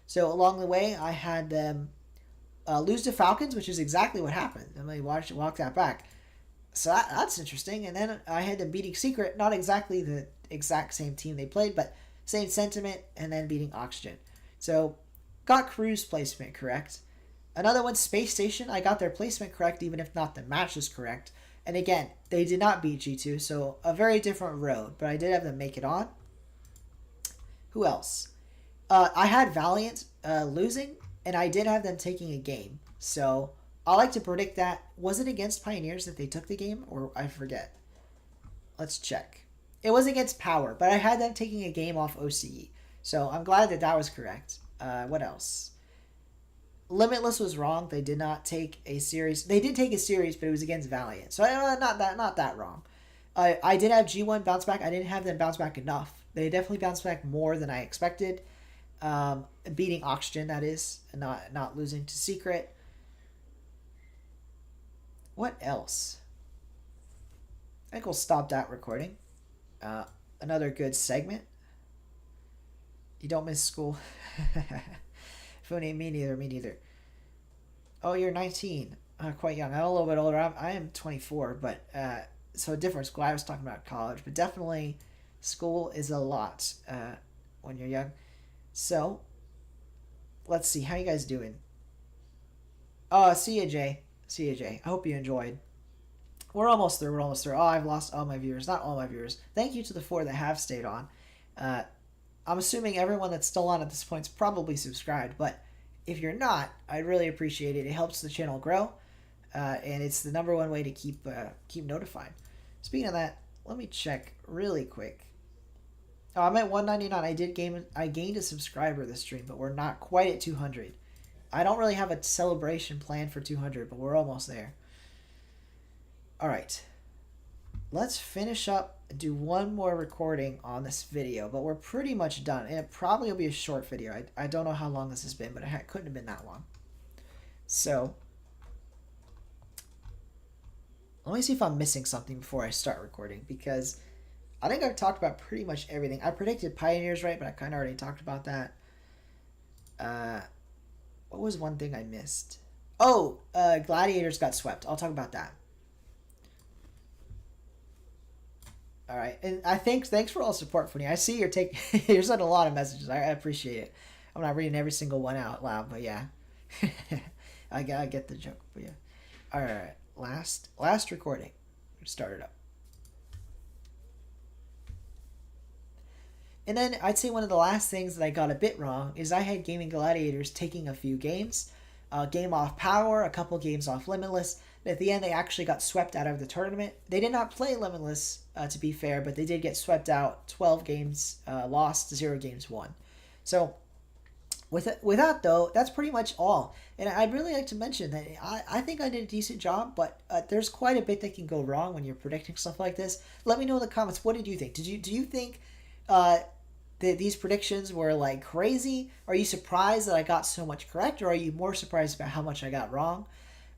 So along the way, I had them lose to Falcons, which is exactly what happened. Let me walk that back. So that's interesting. And then I had them beating Secret, not exactly the exact same team they played, but same sentiment, and then beating Oxygen. So got Crew's placement correct. Another one, Space Station, I got their placement correct, even if not the match is correct. And again, they did not beat G2, so a very different road, but I did have them make it on. Who else? I had Valiant losing, and I did have them taking a game. So I like to predict that. Was it against Pioneers that they took the game? Or I forget. Let's check. It was against Power, but I had them taking a game off OCE. So I'm glad that that was correct. What else? Limitless was wrong. They did not take a series. They did take a series, but it was against Valiant. So not that wrong. I did have G1 bounce back. I didn't have them bounce back enough. They definitely bounced back more than I expected. Beating Oxygen, that is, and not losing to Secret. What else? I think we'll stop that recording. Another good segment. You don't miss school. Funny, me neither. Oh, you're 19. Quite young. I'm a little bit older. I am 24, but so a different school. I was talking about college, but definitely school is a lot when you're young. So, let's see. How you guys doing? Oh, see you, Jay. I hope you enjoyed. We're almost through. Oh, I've lost all my viewers. Not all my viewers. Thank you to the 4 that have stayed on. I'm assuming everyone that's still on at this point is probably subscribed, but if you're not, I'd really appreciate it. It helps the channel grow, and it's the #1 way to keep notified. Speaking of that, let me check really quick. Oh, I'm at 199. I gained a subscriber this stream, but we're not quite at 200. I don't really have a celebration planned for 200, but we're almost there. All right. Let's finish up and do one more recording on this video, but we're pretty much done. It probably will be a short video. I don't know how long this has been, but it couldn't have been that long. So, let me see if I'm missing something before I start recording, because I think I've talked about pretty much everything. I predicted Pioneers right, but I kind of already talked about that. What was one thing I missed? Oh, Gladiators got swept. I'll talk about that. All right, and thanks for all the support, Funny. I see you're you're sending a lot of messages. I appreciate it. I'm not reading every single one out loud, but yeah, I get the joke. But yeah, all right. Last recording. Start it up. And then I'd say one of the last things that I got a bit wrong is I had Gaming Gladiators taking a few games. A game off Power, a couple games off Limitless. But at the end, they actually got swept out of the tournament. They did not play Limitless, to be fair, but they did get swept out. 12 games lost, 0 games won. So with that, though, that's pretty much all. And I'd really like to mention that I think I did a decent job, but there's quite a bit that can go wrong when you're predicting stuff like this. Let me know in the comments, what did you think? Do you think these predictions were like crazy? Are you surprised that I got so much correct, or are you more surprised about how much I got wrong?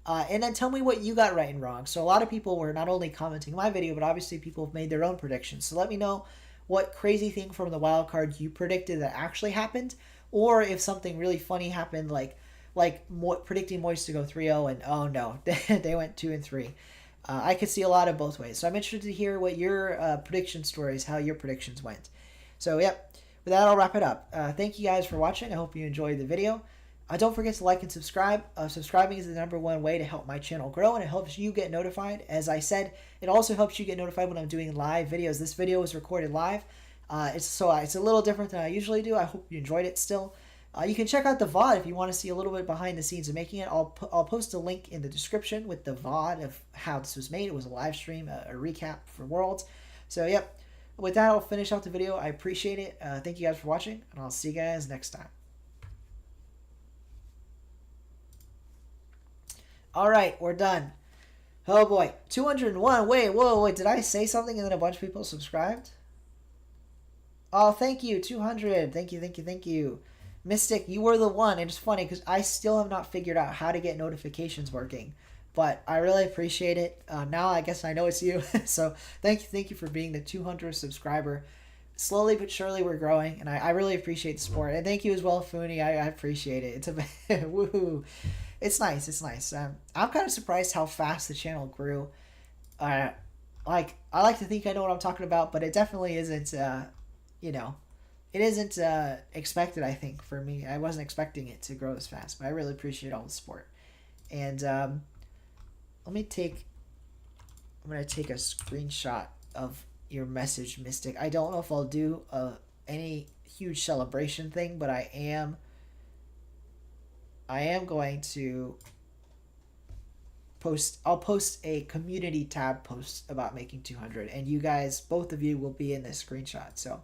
And then tell me what you got right and wrong. So a lot of people were not only commenting my video, but obviously people have made their own predictions. So let me know what crazy thing from the wild card you predicted that actually happened, or if something really funny happened, predicting Moist to go 3-0 and oh no, they went 2-3. I could see a lot of both ways. So I'm interested to hear what your prediction stories, how your predictions went. So yep, with that I'll wrap it up. Thank you guys for watching. I hope you enjoyed the video. Don't forget to like and subscribe. Subscribing is the #1 way to help my channel grow, and it helps you get notified. As I said, it also helps you get notified when I'm doing live videos. This video was recorded live. It's a little different than I usually do. I hope you enjoyed it still. You can check out the VOD if you want to see a little bit behind the scenes of making it. I'll post a link in the description with the VOD of how this was made. It was a live stream, a recap for Worlds. So, yep. With that, I'll finish out the video. I appreciate it. Thank you guys for watching, and I'll see you guys next time. All right, we're done. Oh boy, 201. Wait, did I say something and then a bunch of people subscribed? Oh, thank you, 200. Thank you. Mystic, you were the one. It's funny because I still have not figured out how to get notifications working, but I really appreciate it. Now I guess I know it's you. So thank you for being the 200th subscriber. Slowly but surely we're growing, and I really appreciate the support. And thank you as well, Fooney. I appreciate it. It's a woohoo. It's nice. I'm kind of surprised how fast the channel grew. I like to think I know what I'm talking about, but it definitely isn't. It isn't expected. I think for me, I wasn't expecting it to grow this fast, but I really appreciate all the support. And I'm gonna take a screenshot of your message, Mystic. I don't know if I'll do any huge celebration thing, but I am going to post. I'll post a community tab post about making 200, and you guys, both of you, will be in this screenshot. So,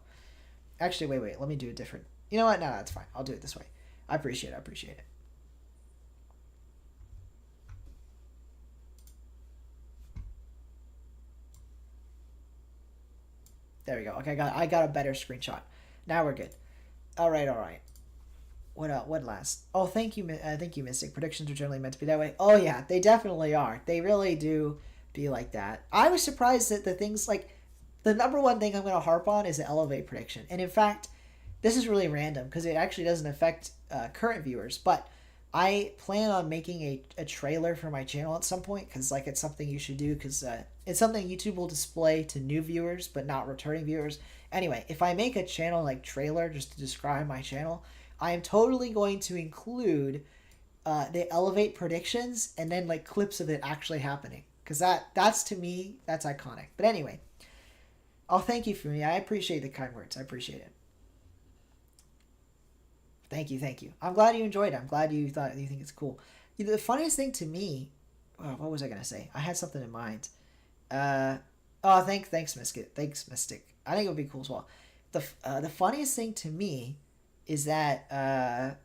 actually, wait. Let me do a different. You know what? No, that's fine. I'll do it this way. I appreciate it. There we go. Okay, I got a better screenshot. Now we're good. All right. What last? Oh, thank you, Mystic. Predictions are generally meant to be that way. Oh yeah, they definitely are. They really do be like that. I was surprised that the things like the #1 thing I'm going to harp on is the elevate prediction. And in fact, this is really random because it actually doesn't affect current viewers. But I plan on making a trailer for my channel at some point because like it's something you should do because it's something YouTube will display to new viewers but not returning viewers. Anyway, if I make a channel like trailer just to describe my channel, I am totally going to include the elevate predictions and then like clips of it actually happening because that's to me that's iconic. But anyway, I'll thank you for me. I appreciate the kind words. I appreciate it. Thank you. I'm glad you enjoyed it. I'm glad you think it's cool. The funniest thing to me, what was I gonna say? I had something in mind. Thanks, Mystic. I think it would be cool as well. The funniest thing to me is that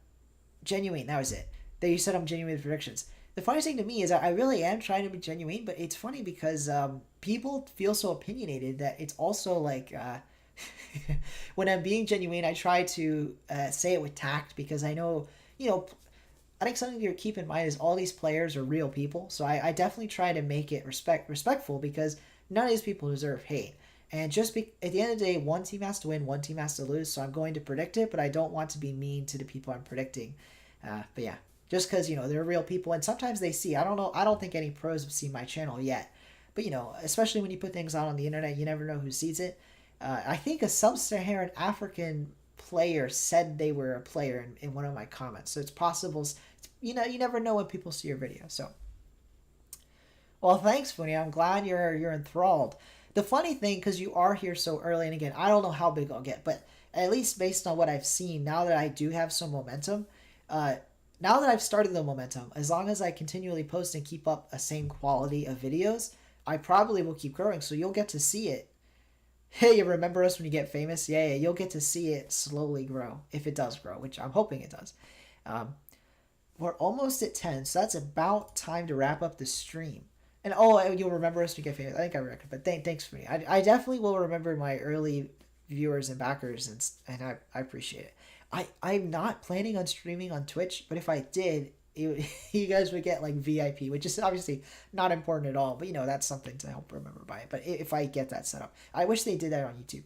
genuine. That was it. That you said I'm genuine with predictions. The funniest thing to me is that I really am trying to be genuine, but it's funny because people feel so opinionated that it's also like when I'm being genuine, I try to say it with tact because I know, I think something to keep in mind is all these players are real people. So I definitely try to make it respectful because none of these people deserve hate. And at the end of the day, one team has to win, one team has to lose. So I'm going to predict it, but I don't want to be mean to the people I'm predicting. But yeah, just because, they're real people. And sometimes they see, I don't know, I don't think any pros have seen my channel yet. But, especially when you put things out on the internet, you never know who sees it. I think a sub-Saharan African player said they were a player in one of my comments. So it's possible, you never know when people see your video. So, well, thanks, Funny. I'm glad you're enthralled. The funny thing, because you are here so early, and again, I don't know how big I'll get, but at least based on what I've seen, now that I do have some momentum, now that I've started the momentum, as long as I continually post and keep up a same quality of videos, I probably will keep growing. So you'll get to see it. Hey, you remember us when you get famous? Yeah, you'll get to see it slowly grow, if it does grow, which I'm hoping it does. We're almost at 10, so that's about time to wrap up the stream. And you'll remember us when you get famous. I think I reckon, but thanks for me. I definitely will remember my early viewers and backers, and I appreciate it. I'm not planning on streaming on Twitch, but if I did, you guys would get like VIP, which is obviously not important at all, but that's something to help remember by it. But if I get that set up, I wish they did that on YouTube.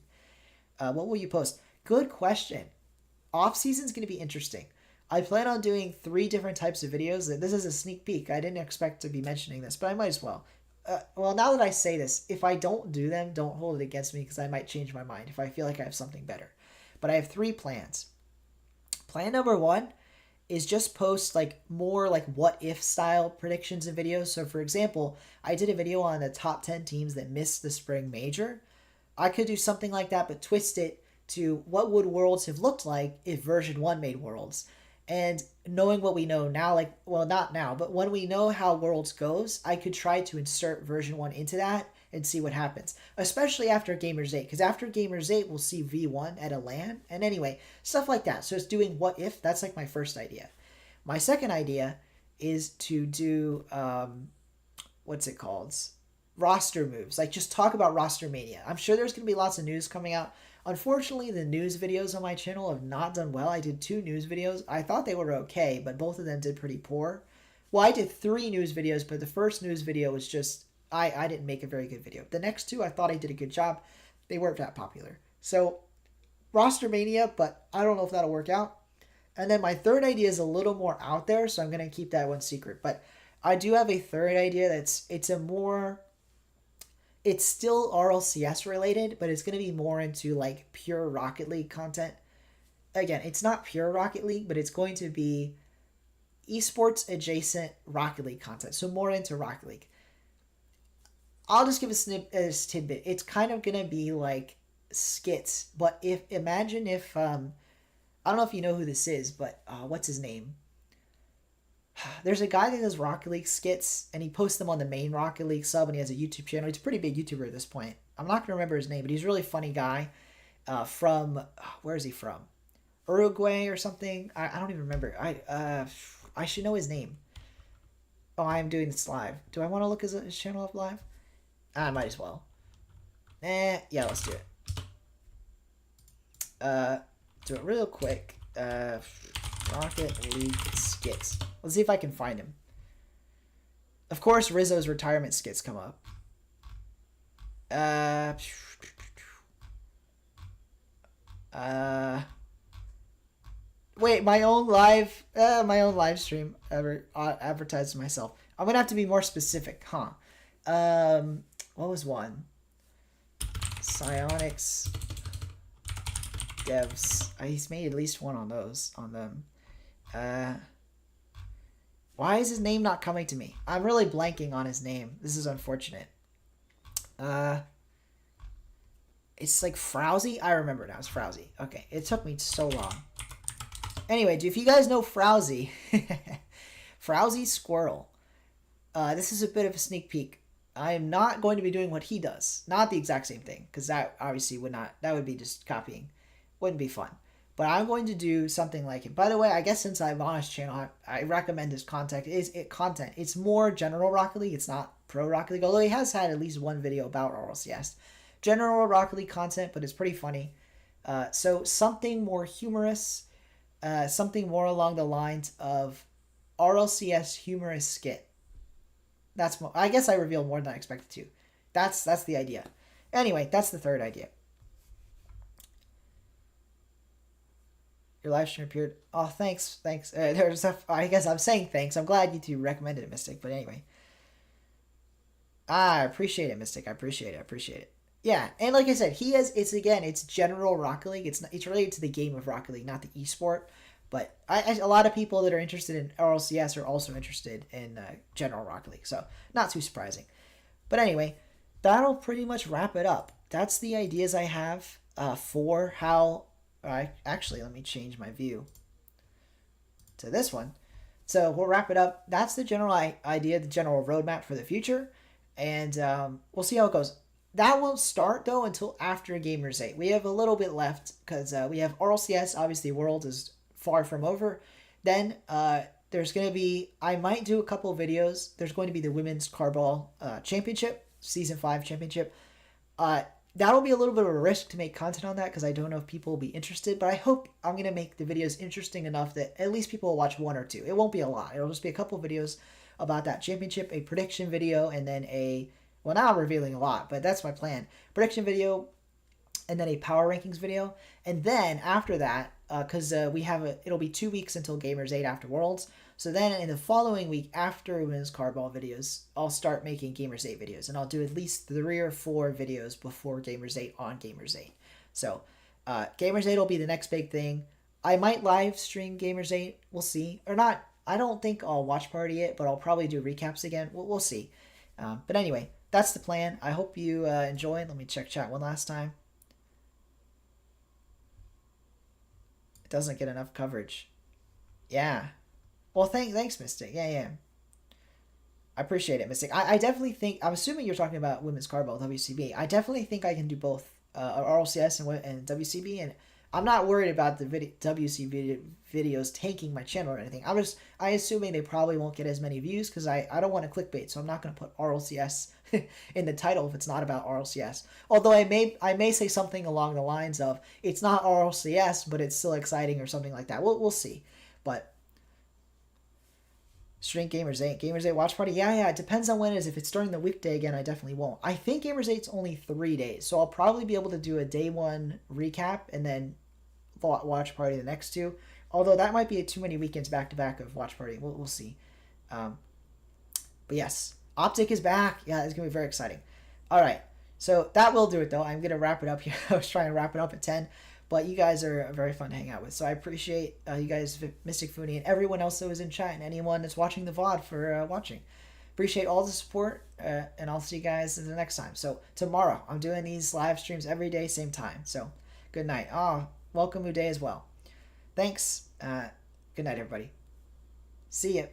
What will you post? Good question. Off season's going to be interesting. I plan on doing 3 different types of videos. This is a sneak peek. I didn't expect to be mentioning this, but I might as well. Well, now that I say this, if I don't do them, don't hold it against me because I might change my mind if I feel like I have something better. But I have 3 plans. Plan number 1 is just post like more like what if style predictions and videos. So for example, I did a video on the top 10 teams that missed the spring major. I could do something like that, but twist it to what would Worlds have looked like if version 1 made Worlds. And knowing what we know now, like, well, not now, but when we know how Worlds goes, I could try to insert version 1 into that and see what happens, especially after Gamers 8, because after Gamers 8, we'll see V1 at a LAN, and anyway, stuff like that. So it's doing what if, that's like my first idea. My second idea is to do, what's it called? Roster moves, like just talk about roster mania. I'm sure there's going to be lots of news coming out. Unfortunately, the news videos on my channel have not done well. I did 2 news videos. I thought they were okay, but both of them did pretty poor. Well, I did 3 news videos, but the first news video was just, I didn't make a very good video. The next 2, I thought I did a good job. They weren't that popular. So, roster mania, but I don't know if that'll work out. And then my third idea is a little more out there, so I'm going to keep that one secret. But I do have a third idea it's still RLCS related, but it's going to be more into like pure Rocket League content. Again, it's not pure Rocket League, but it's going to be esports adjacent Rocket League content. So more into Rocket League. I'll just give a tidbit. It's kind of going to be like skits, but imagine if I don't know if you know who this is, but what's his name? There's a guy that does Rocket League skits, and he posts them on the main Rocket League sub, and he has a YouTube channel. He's a pretty big YouTuber at this point. I'm not going to remember his name, but he's a really funny guy from, where is he from? Uruguay or something? I don't even remember. I should know his name. Oh, I'm doing this live. Do I want to look his channel up live? I might as well. Yeah, let's do it. Do it real quick. Rocket League skits. Let's see if I can find him. Of course, Rizzo's retirement skits come up. Wait, my own live stream advertised myself. I'm gonna have to be more specific, huh? What was one? Psionics devs. He's made at least one on them. Why is his name not coming to me? I'm really blanking on his name. This is unfortunate. It's like Frowsy. I remember now. It's Frowsy. Okay, it took me so long. Anyway, if you guys know Frowsy, Frowsy Squirrel. This is a bit of a sneak peek. I am not going to be doing what he does. Not the exact same thing, because that obviously that would be just copying. Wouldn't be fun. But I'm going to do something like it. By the way, I guess since I'm on his channel, I recommend his content. It's more general Rocket League. It's not pro Rocket League, although he has had at least one video about RLCS. General Rocket League content, but it's pretty funny. So something more humorous, something more along the lines of RLCS humorous skit. I guess I revealed more than I expected to. That's the idea. Anyway, that's the third idea. Your live stream appeared. Oh, thanks. I guess I'm saying thanks. I'm glad you two recommended it, Mystic. But anyway, I appreciate it, Mystic. I appreciate it. Yeah, and like I said, it's general Rocket League. It's related to the game of Rocket League, not the esport. But a lot of people that are interested in RLCS are also interested in general Rocket League, so not too surprising. But anyway, that'll pretty much wrap it up. That's the ideas I have for how. Actually, let me change my view to this one. So we'll wrap it up. That's the general idea, the general roadmap for the future, and we'll see how it goes. That won't start though until after Gamers 8. We have a little bit left because we have RLCS. Obviously, World is far from over. Then there's going to be, I might do a couple of videos. There's going to be the Women's Carball Championship, Season 5 Championship. that'll be a little bit of a risk to make content on that because I don't know if people will be interested, but I hope I'm going to make the videos interesting enough that at least people will watch one or two. It won't be a lot. It'll just be a couple videos about that championship, a prediction video, and then well, now I'm revealing a lot, but that's my plan. Prediction video, and then a power rankings video. And then after that, because it'll be 2 weeks until Gamers 8 after Worlds. So then in the following week after Women's Cardball videos, I'll start making Gamers 8 videos. And I'll do at least 3 or 4 videos before Gamers 8 on Gamers 8. So Gamers 8 will be the next big thing. I might live stream Gamers 8. We'll see. Or not. I don't think I'll watch party it, but I'll probably do recaps again. We'll see. But anyway, that's the plan. I hope you enjoy. Let me check chat one last time. It doesn't get enough coverage. Yeah. Well, thanks, Mystic. Yeah. I appreciate it, Mystic. I definitely think, I'm assuming you're talking about Women's Cardball, WCB. I definitely think I can do both RLCS and WCB, and I'm not worried about the WCB videos tanking my channel or anything. I assuming they probably won't get as many views because I don't want to clickbait, so I'm not going to put RLCS in the title if it's not about RLCS. Although I may say something along the lines of it's not RLCS, but it's still exciting or something like that. We'll see. But Stream Gamers 8. Gamers 8 watch party? Yeah, it depends on when it is. If it's during the weekday again, I definitely won't. I think Gamers 8's only 3 days, so I'll probably be able to do a day 1 recap and then watch party the next 2. Although that might be too many weekends back to back of watch party. We'll see. But yes, Optic is back. Yeah, it's going to be very exciting. All right, so that will do it, though. I'm going to wrap it up here. I was trying to wrap it up at 10. But you guys are very fun to hang out with. So I appreciate you guys, Mystic Fooney, and everyone else that was in chat, and anyone that's watching the VOD for watching. Appreciate all the support, and I'll see you guys the next time. So tomorrow, I'm doing these live streams every day, same time. So good night. Welcome Uday as well. Thanks. Good night, everybody. See ya.